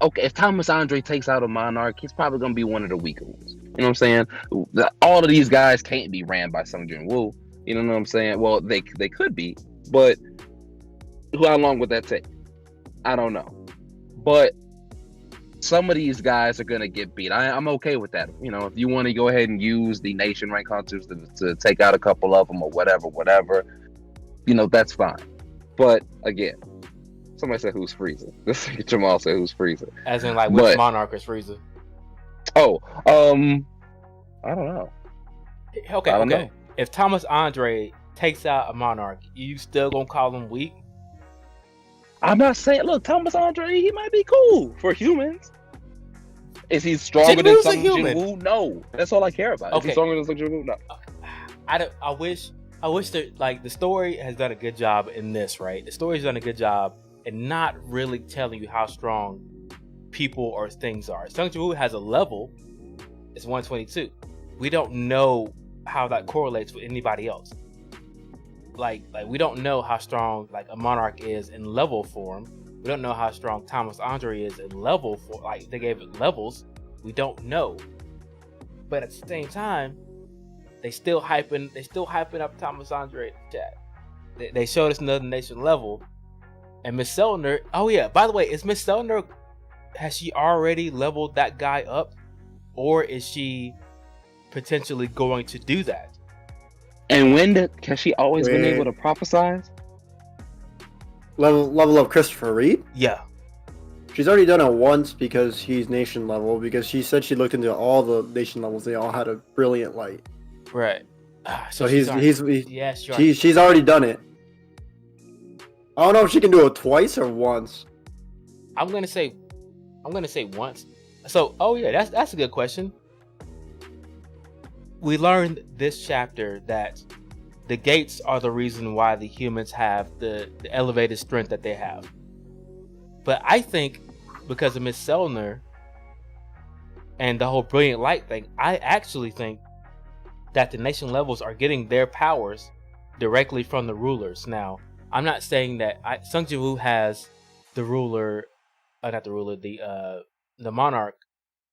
Okay, if Thomas Andre takes out a monarch, he's probably going to be one of the weaker ones. You know what I'm saying? All of these guys can't be ran by Sung Jin Woo. You know what I'm saying? Well, they could be, but how long would that take? I don't know. But some of these guys are going to get beat. I'm okay with that. If you want to go ahead and use the nation rank hunters to take out a couple of them or whatever, that's fine. But again, somebody said who's Frieza. This Jamal said who's Frieza. As in, like, which monarch is Frieza? Oh, I don't know. Okay. If Thomas Andre takes out a monarch, you still gonna call him weak? I'm not saying. Look, Thomas Andre, he might be cool for humans. Is he stronger than Sung Jin Woo? No. That's all I care about. Okay. Is he stronger than Sung Jin Woo? No. I wish that, like, the story has done a good job in this, right? The story's done a good job and not really telling you how strong people or things are. Sung Jin Woo has a level, it's 122. We don't know how that correlates with anybody else. Like we don't know how strong, like, a monarch is in level form. We don't know how strong Thomas Andre is in level form. Like, they gave it levels. We don't know. But at the same time, they still hyping up Thomas Andre in the chat. They showed us another nation level. And Miss Selner, oh yeah, by the way, is Miss Selner, has she already leveled that guy up? Or is she potentially going to do that? And has she always been able to prophesize? Level up Christopher Reed? Yeah. She's already done it once because he's nation level, because she said she looked into all the nation levels. They all had a brilliant light. Right. So she's already done it. I don't know if she can do it twice or once. I'm gonna say once. So, oh yeah, that's a good question. We learned this chapter that the gates are the reason why the humans have the elevated strength that they have. But I think because of Miss Selner and the whole brilliant light thing, I actually think that the nation levels are getting their powers directly from the rulers. Now, I'm not saying that Sung Jin Woo has the ruler, the monarch,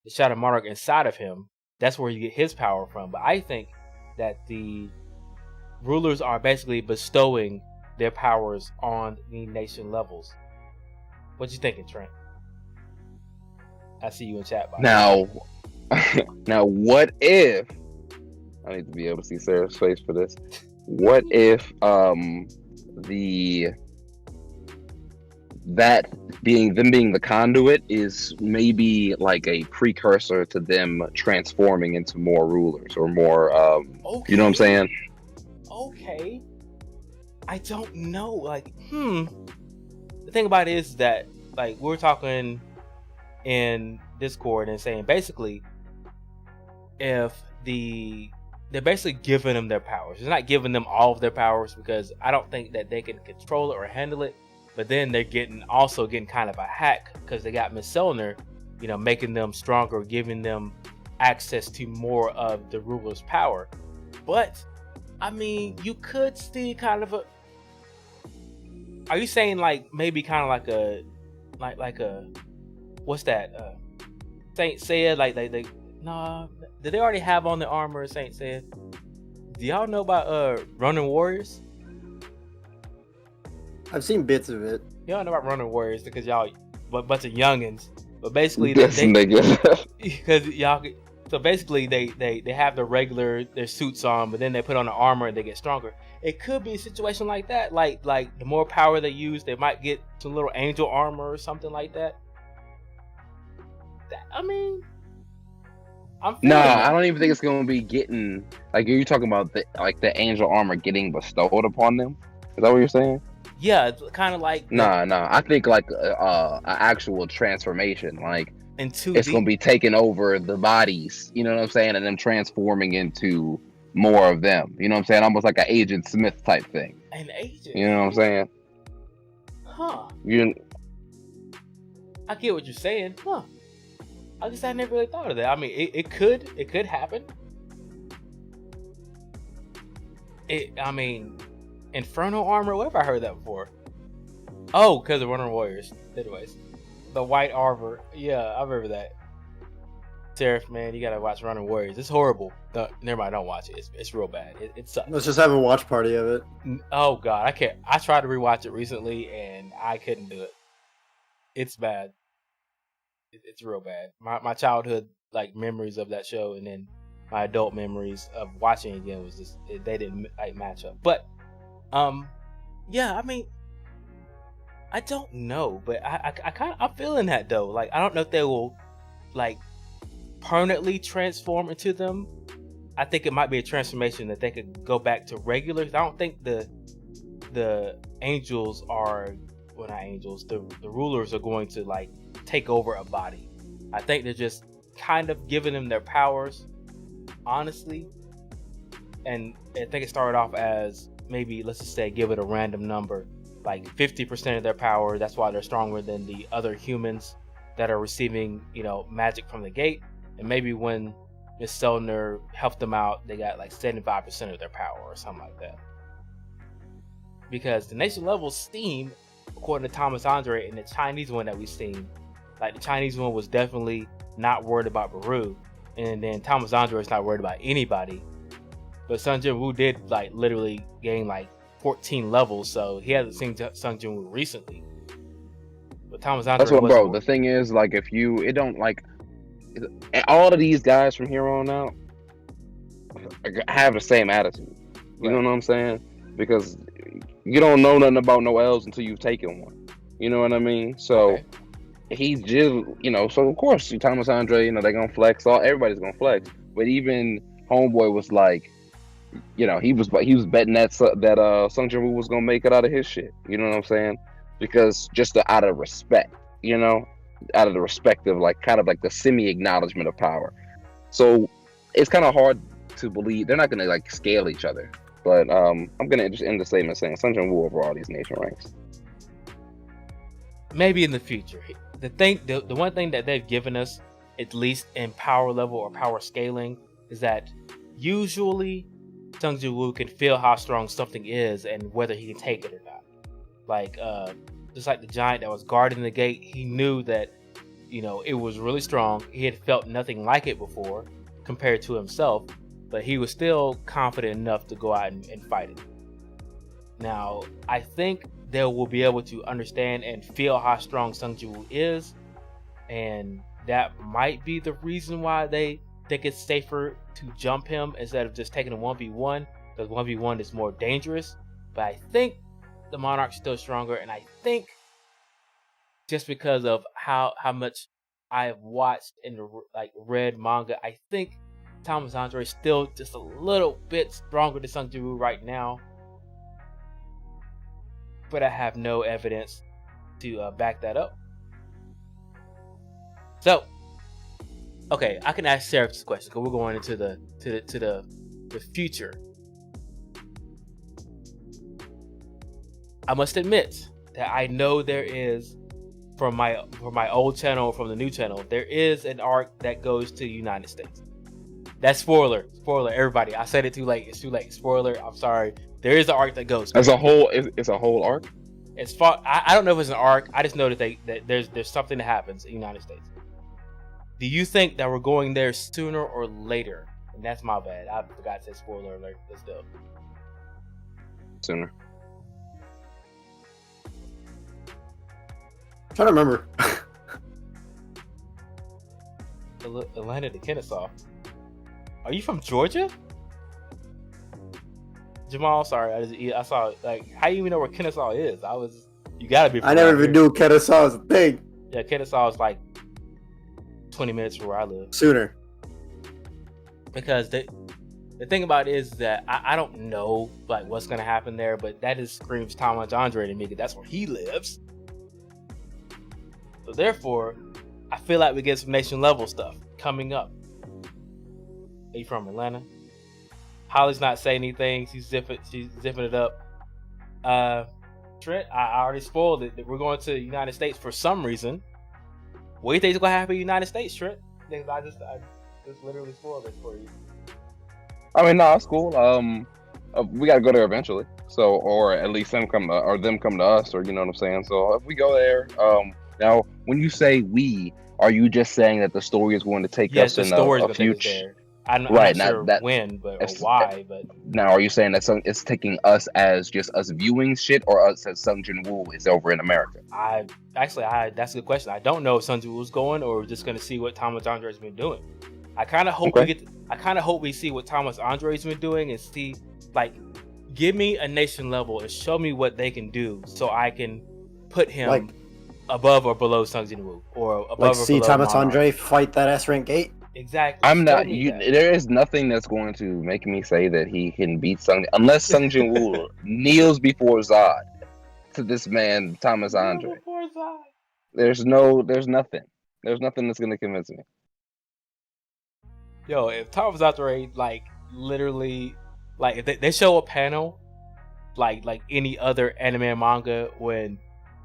the shadow monarch inside of him. That's where you get his power from. But I think that the rulers are basically bestowing their powers on the nation levels. What you thinking, Trent? I see you in chat. Now, what if? I need to be able to see Sarah's face for this. What if them being the conduit is maybe like a precursor to them transforming into more rulers or more okay. You know what I'm saying? Okay. I don't know. Like, the thing about it is that, like, we're talking in Discord and saying basically, they're basically giving them their powers. They're not giving them all of their powers because I don't think that they can control it or handle it. But then they're also getting kind of a hack because they got Miss Selner, making them stronger, giving them access to more of the ruler's power. But I mean, you could see kind of are you saying like maybe kind of like a what's that? Saint Seiya, like they nah, did they already have on the armor of Saint Seiya? Do y'all know about Running Warriors? I've seen bits of it. Y'all know about Running Warriors because y'all a bunch of youngins. But basically because y'all so basically they have their suits on, but then they put on the armor and they get stronger. It could be a situation like that. Like the more power they use, they might get some little angel armor or something like that. I mean, I don't even think it's going to be getting like you're talking about the angel armor getting bestowed upon them. Is that what you're saying? Yeah, kind of like I think like an actual transformation, like it's going to be taking over the bodies. You know what I'm saying, and them transforming into more of them. You know what I'm saying, almost like an Agent Smith type thing. An agent. You know what I'm saying? Huh. I get what you're saying. Huh. I guess I never really thought of that. I mean, it could happen. I mean, Inferno armor. What have I heard that before? Oh, because of Runner Warriors. Anyways, the white armor. Yeah, I remember that. Seraph, man, you gotta watch Runner Warriors. It's horrible. Never mind, don't watch it. It's real bad. It sucks. Let's just have a watch party of it. Oh God, I can't. I tried to rewatch it recently and I couldn't do it. It's bad. It's real bad. My childhood like memories of that show and then my adult memories of watching it again was just they didn't like match up. But yeah, I mean, I don't know, but I'm feeling that though. Like I don't know if they will like permanently transform into them. I think it might be a transformation that they could go back to regulars. I don't think the angels are not angels. The rulers are going to like take over a body. I think they're just kind of giving them their powers, honestly. And I think it started off as maybe, let's just say, give it a random number, like 50% of their power. That's why they're stronger than the other humans that are receiving, magic from the gate. And maybe when Miss Selner helped them out, they got like 75% of their power or something like that. Because the nation level steam, according to Thomas Andre, and the Chinese one that we've seen, like the Chinese one was definitely not worried about Baru, and then Thomas Andre is not worried about anybody. But Sung Jin-woo did like literally gain like 14 levels, so he hasn't seen Sung Jin-woo recently. But Thomas Andre. That's what, bro. The thing is, like, if it don't like all of these guys from here on out have the same attitude. You know what I'm saying? Because you don't know nothing about no L's until you've taken one. You know what I mean? So he's just, so of course Thomas Andre, they're gonna flex. Everybody's gonna flex. But even Homeboy was like, he was betting that Sung Jin-woo was gonna make it out of his shit. You know what I'm saying? Because just out of respect, out of the respect of like kind of like the semi-acknowledgement of power. So it's kind of hard to believe they're not gonna like scale each other. But I'm gonna just end the statement saying Sung Jin-woo over all these nation ranks. Maybe in the future. The one thing that they've given us, at least in power level or power scaling, is that usually Sung Jin-woo can feel how strong something is and whether he can take it or not. Like just like the giant that was guarding the gate, he knew that it was really strong. He had felt nothing like it before compared to himself, but he was still confident enough to go out and fight it. Now, I think they will be able to understand and feel how strong Sung Jin-woo is, and that might be the reason why they think it's safer to jump him instead of just taking a 1v1, because 1v1 is more dangerous. But I think the Monarch's still stronger, and I think just because of how much I've watched and read manga, I think Thomas Andre is still just a little bit stronger than Sung Jin-woo right now. But I have no evidence to back that up. So, Okay, I can ask Seraph this question because we're going into the future. I must admit that I know there is, from my old channel, from the new channel, there is an arc that goes to the United States. That's spoiler, everybody. I said it too late. It's too late. Spoiler. I'm sorry. There is an arc that goes. As a whole, it's a whole arc. As far, I don't know if it's an arc. I just know that there's something that happens in the United States. Do you think that we're going there sooner or later? And that's my bad. I forgot to say spoiler alert. Let's go. Sooner. I'm trying to remember. Atlanta to Kennesaw. Are you from Georgia? Jamal, sorry, I saw like, how do you even know where Kennesaw is? You gotta be. I never even knew Kennesaw was a thing. Yeah, Kennesaw is like 20 minutes from where I live. Sooner. Because the thing about it is that I don't know like what's gonna happen there, but that just screams Thomas Andre to me because that's where he lives. So therefore, I feel like we get some nation level stuff coming up. Are you from Atlanta? Holly's not saying anything. She's zipping it up. Trent, I already spoiled it. That we're going to the United States for some reason. What do you think is going to happen in the United States, Trent? I just literally spoiled it for you. I mean, no, it's cool. We gotta go there eventually. So, or at least them come to us, or you know what I'm saying. So if we go there, now when you say we, are you just saying that the story is going to take us in a future? I'm not sure when, but or why. But now, are you saying that it's taking us as just us viewing shit, or us as Sung Jin-woo is over in America? That's a good question. I don't know if Sung Jin-woo's going, or we're just going to see what Thomas Andre's been doing. I kind of hope we see what Thomas Andre's been doing and see, like, give me a nation level and show me what they can do, so I can put him above or below Sung Jin-woo, or above or below see Thomas Andre fight that S-rank 8. Exactly. I'm not. There is nothing that's going to make me say that he can beat unless Sung Jin-woo kneels before Zod to this man Thomas Andre. There's nothing. There's nothing that's going to convince me. Yo, if Thomas Andre literally if they show a panel like any other anime and manga when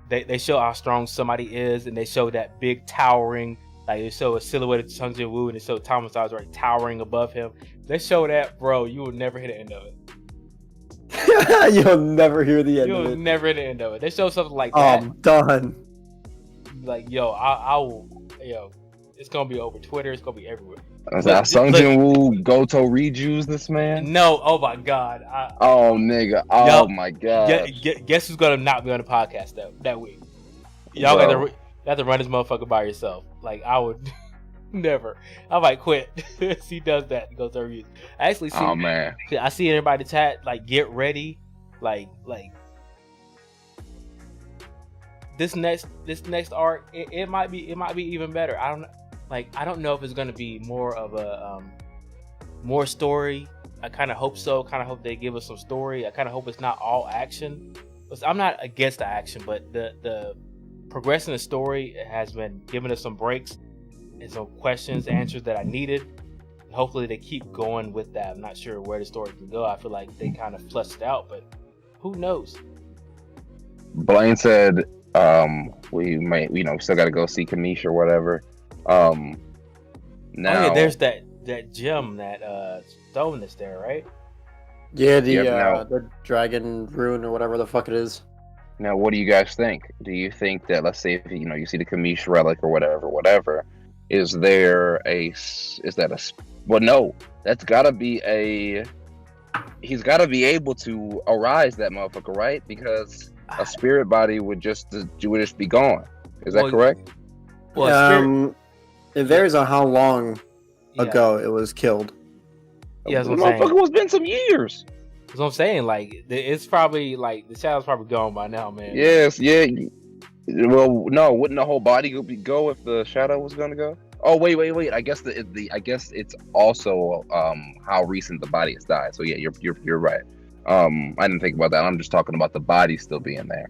they show how strong somebody is, and they show that big towering. Like, they show a silhouette of Sung Jin-woo and they show Thomas Andre towering above him. They show that, bro, you will never hear the end of it. You'll never hear the end of it. You'll never hear the end of it. They show something like that. I'm done. Like, yo, I will, it's going to be over Twitter. It's going to be everywhere. Sung Jin-woo Goto rejuice this man? No, oh my God. Nigga. Oh my God. Guess who's going to not be on the podcast that week? Y'all got to run this motherfucker by yourself. Like, I would never. I might quit. He does that. He goes to reviews. I actually see. Oh man. I see everybody chat get ready. Like this next arc. It might be even better. I don't know if it's gonna be more of a more story. I kind of hope so. Kind of hope they give us some story. I kind of hope it's not all action. I'm not against the action, but the progressing the story has been giving us some breaks and some questions, answers that I needed. And hopefully they keep going with that. I'm not sure where the story can go. I feel like they kind of fleshed it out, but who knows? Blaine said, we might, still got to go see Kamish or whatever. Now there's that gem, that stone that's there, right? Yeah, the dragon rune or whatever the fuck it is. Now, what do you guys think? Do you think that, let's say, if you see the Kamish relic or whatever, is that well, no, that's gotta be he's gotta be able to arise that motherfucker, right? Because a spirit body would just be gone. Is that correct? Well, it varies on how long ago it was killed. Yeah, the motherfucker was been some years. That's what I'm saying. Like, it's probably the shadow's probably gone by now, man. Yes, yeah. Well, no, wouldn't the whole body go if the shadow was gonna go? Oh, wait. I guess I guess it's also how recent the body has died. So yeah, you're right. I didn't think about that. I'm just talking about the body still being there.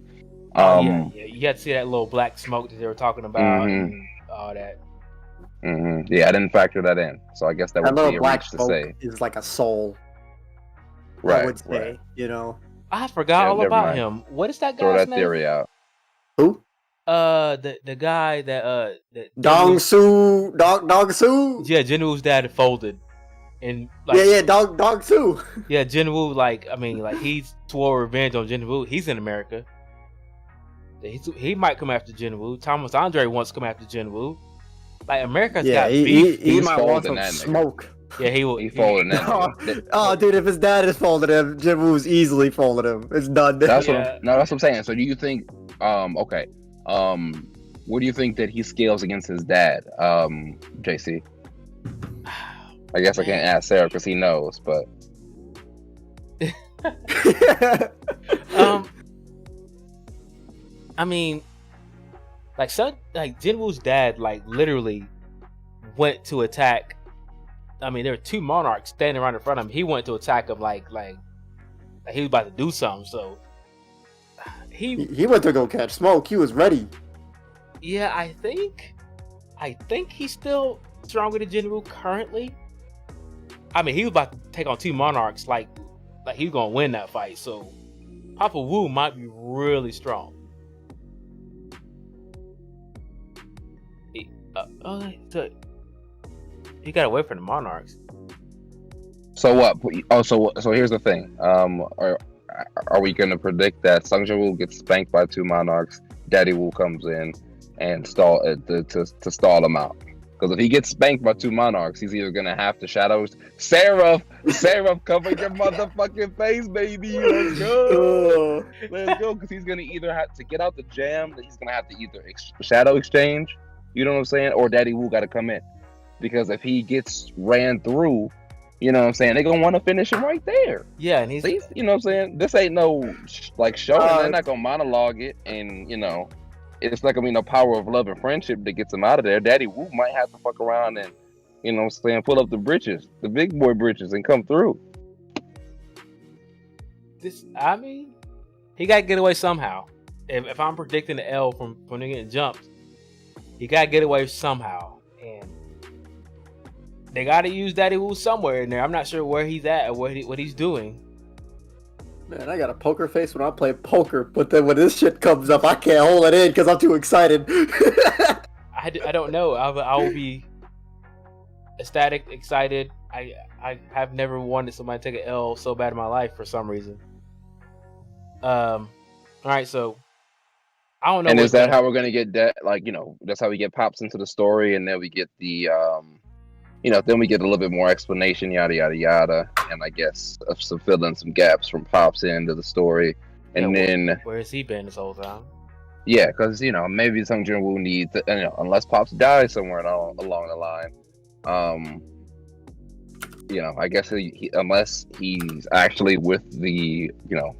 Yeah. You had to see that little black smoke that they were talking about and all that. Mm-hmm. Yeah, I didn't factor that in, so I guess that would be a black reach to smoke say. is like a soul. Right, I would say, right. you know. I forgot all never about mind. him. What is that Throw guy's that name? theory out. Who? The guy that Dong Su. Yeah, Jinwoo's dad folded, and like yeah, Dong Su. Yeah, Jinwoo, like he swore revenge on Jinwoo. He's in America. He might come after Jinwoo. Thomas Andre wants to come after Jinwoo. Like America's got beef. He might want some smoke. Yeah, he will. He folded that. Oh, dude, if his dad is folding him, Jinwoo's easily folded him. It's done. That's what I'm saying. So do you think? Okay. What do you think that he scales against his dad, JC? I guess I can't ask Sarah because he knows, but. I mean, like Jinwoo's dad, like literally went to attack. I mean, there were two monarchs standing right in front of him. He went to attack him like he was about to do something. So he went to go catch smoke. He was ready. Yeah, I think he's still stronger than Jinwoo currently. I mean, he was about to take on two monarchs. Like he was gonna win that fight. So Papa Wu might be really strong. So he got away from the monarchs. So what? Oh, so here's the thing. Are we gonna predict that Sung Jin-woo gets spanked by two monarchs? Daddy Wu comes in and stall to stall him out. Because if he gets spanked by two monarchs, he's either gonna have to shadow Seraph, cover your motherfucking face, baby. Let's go. Because he's gonna either have to get out the jam. That he's gonna have to either shadow exchange. You know what I'm saying? Or Daddy Wu got to come in. Because if he gets ran through, you know what I'm saying, they're going to want to finish him right there. Yeah, and he's... You know what I'm saying? This ain't no, show. They're not going to monologue it. And, it's not going to be no power of love and friendship that gets him out of there. Daddy Wu might have to fuck around and, you know what I'm saying, pull up the britches, the big boy britches, and come through. He got to get away somehow. If I'm predicting the L from getting jumped, he got to get away somehow. And they got to use Daddy Wu somewhere in there. I'm not sure where he's at or what he's doing. Man, I got a poker face when I play poker, but then when this shit comes up, I can't hold it in because I'm too excited. I don't know. I will be ecstatic, excited. I have never wanted somebody to take an L so bad in my life for some reason. All right, so I don't know. And is that how we're gonna get that? That's how we get Pops into the story, and then we get the, then we get a little bit more explanation, yada yada yada, and I guess some fill in some gaps from Pops into the story, and then where has he been this whole time? Yeah, because maybe Sung Jin-woo needs, unless Pops dies somewhere along the line, I guess unless he's actually with the, not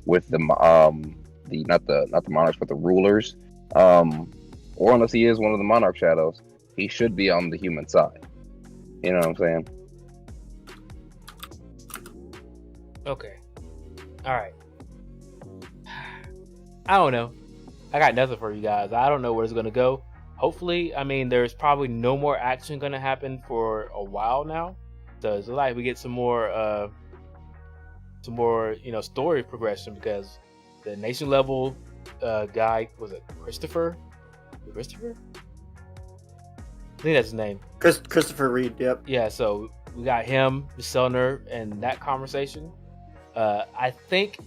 the monarchs, but the rulers, or unless he is one of the monarch shadows, he should be on the human side. You know what I'm saying? Okay. All right. I don't know. I got nothing for you guys. I don't know where it's gonna go. Hopefully, there's probably no more action gonna happen for a while now. So it's like we get some more, story progression, because the nation level guy, was it Christopher? I think that's his name. Christopher Reed. Yep. Yeah. So we got him, the Selner, and that conversation. I think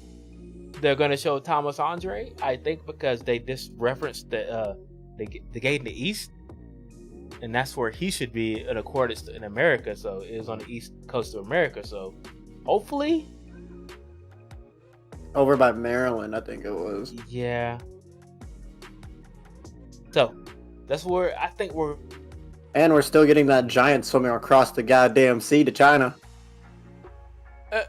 they're gonna show Thomas Andre. I think because they just referenced the gate in the east, and that's where he should be in accordance in America. So it is on the east coast of America. So hopefully, over by Maryland, I think it was. Yeah. So that's where I think we're. And we're still getting that giant swimming across the goddamn sea to China.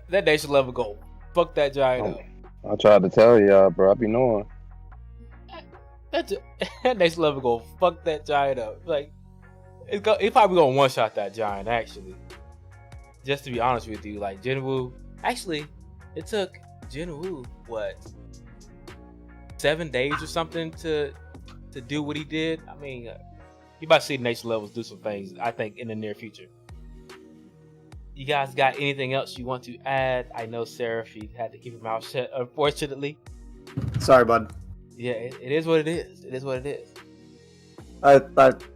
That nation level goal. Fuck that giant up. I tried to tell y'all, bro. I be knowing. That nation level goal. Fuck that giant up. Like, it's probably gonna one shot that giant, actually. Just to be honest with you, like Jinwoo. Actually, it took Jinwoo what 7 days or something to do what he did. You about to see nation levels do some things, I think, in the near future. You guys got anything else you want to add? I know Seraph, he had to keep his mouth shut, unfortunately. Sorry, bud. Yeah, it is what it is. It is what it is. A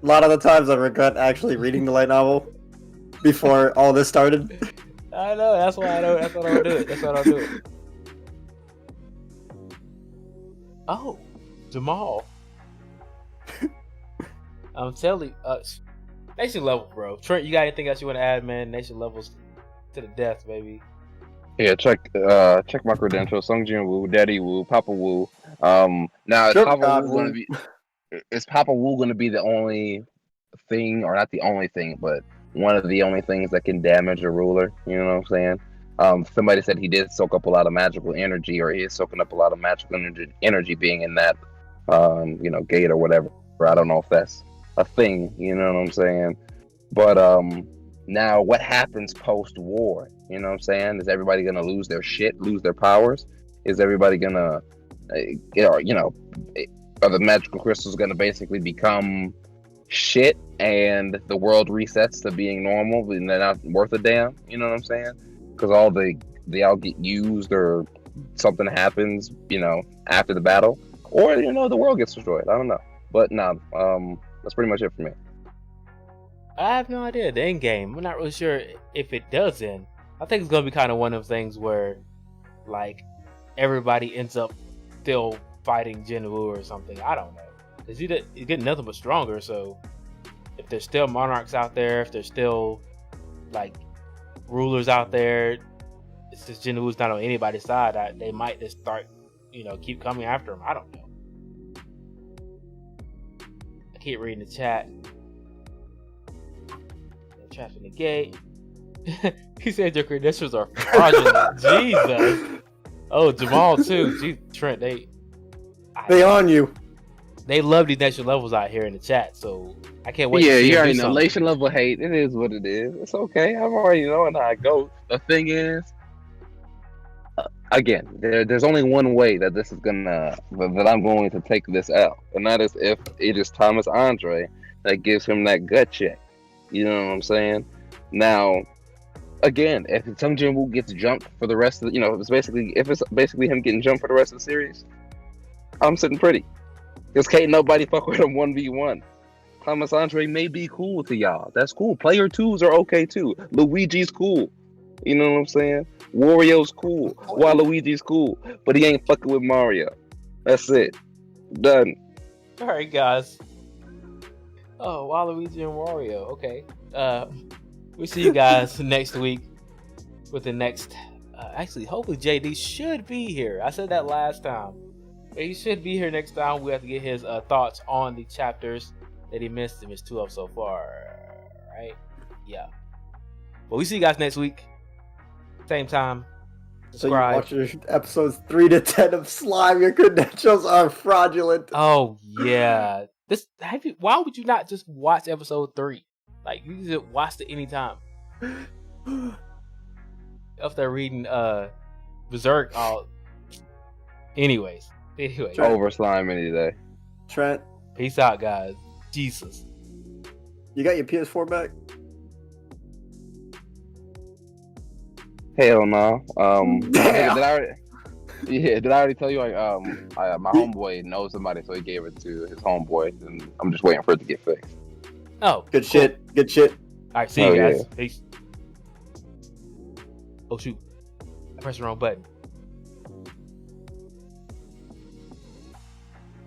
lot of the times I regret actually reading the light novel before all this started. I know, that's why I don't. That's what I'll do it. That's what I'll do it. Oh, Jamal. I'm telling you, nation level, bro. Trent, you got anything else you want to add, man? Nation levels to the death, baby. Yeah, check my credentials. Sungjin Woo, Daddy Woo, Papa Woo. Now is Papa Woo gonna be the only thing, or not the only thing, but one of the only things that can damage a ruler? You know what I'm saying? Somebody said he did soak up a lot of magical energy, or he is soaking up a lot of magical energy being in that, gate or whatever. I don't know if that's a thing. You know what I'm saying? But now what happens post-war? You know what I'm saying? Is everybody gonna lose their shit, lose their powers? Is everybody gonna, are the magical crystals gonna basically become shit and the world resets to being normal and they're not worth a damn? You know what I'm saying? Because they all get used or something happens, after the battle, or the world gets destroyed. I don't know, but no, that's pretty much it for me. I have no idea. The end game, I'm not really sure if it does end. I think it's gonna be kind of one of those things where, like, everybody ends up still fighting Jinwoo or something. I don't know. Cause he's getting nothing but stronger. So if there's still monarchs out there, if there's still like rulers out there, it's just Jinwoo's not on anybody's side. They might just start, keep coming after him. I don't know. I keep reading the chat. Trapped in the gate. He said your credentials are fraudulent. Jesus. Oh, Jamal too. Jeez, Trent, they on you. They love these nation levels out here in the chat, so I can't wait. Yeah, to see you already know something. nation level hate. It is what it is. It's okay. I'm already knowing how it goes. The thing is, again, there's only one way that this is that I'm going to take this out, and that is if it is Thomas Andre that gives him that gut check. You know what I'm saying? Now, again, if Sung Jin Woo gets jumped for the rest of if it's basically him getting jumped for the rest of the series, I'm sitting pretty. Because can't nobody fuck with him 1v1. Thomas Andre may be cool to y'all. That's cool. Player 2s are okay too. Luigi's cool. You know what I'm saying? Wario's cool. Waluigi's cool. But he ain't fucking with Mario. That's it. Done. Alright, guys. Oh, Waluigi and Wario. Okay. We'll see you guys next week with the next. Actually, hopefully JD should be here. I said that last time. But he should be here next time. We have to get his thoughts on the chapters that he missed. He missed 2 of so far. Right? Yeah. But we see you guys next week. Same time. Subscribe. So you watch your episodes 3 to 10 of Slime. Your credentials are fraudulent. Oh yeah. Why would you not just watch episode 3? Like, you just watch it anytime. If they're reading Berserk, Anyway. Over Slime any day. Trent. Peace out, guys. Jesus. You got your PS4 back? Hell no. Damn. Did I already tell you? My homeboy knows somebody, so he gave it to his homeboy, and I'm just waiting for it to get fixed. Oh, good cool. Shit. Good shit. All right, see you guys. Yeah. Peace. Oh shoot, I pressed the wrong button.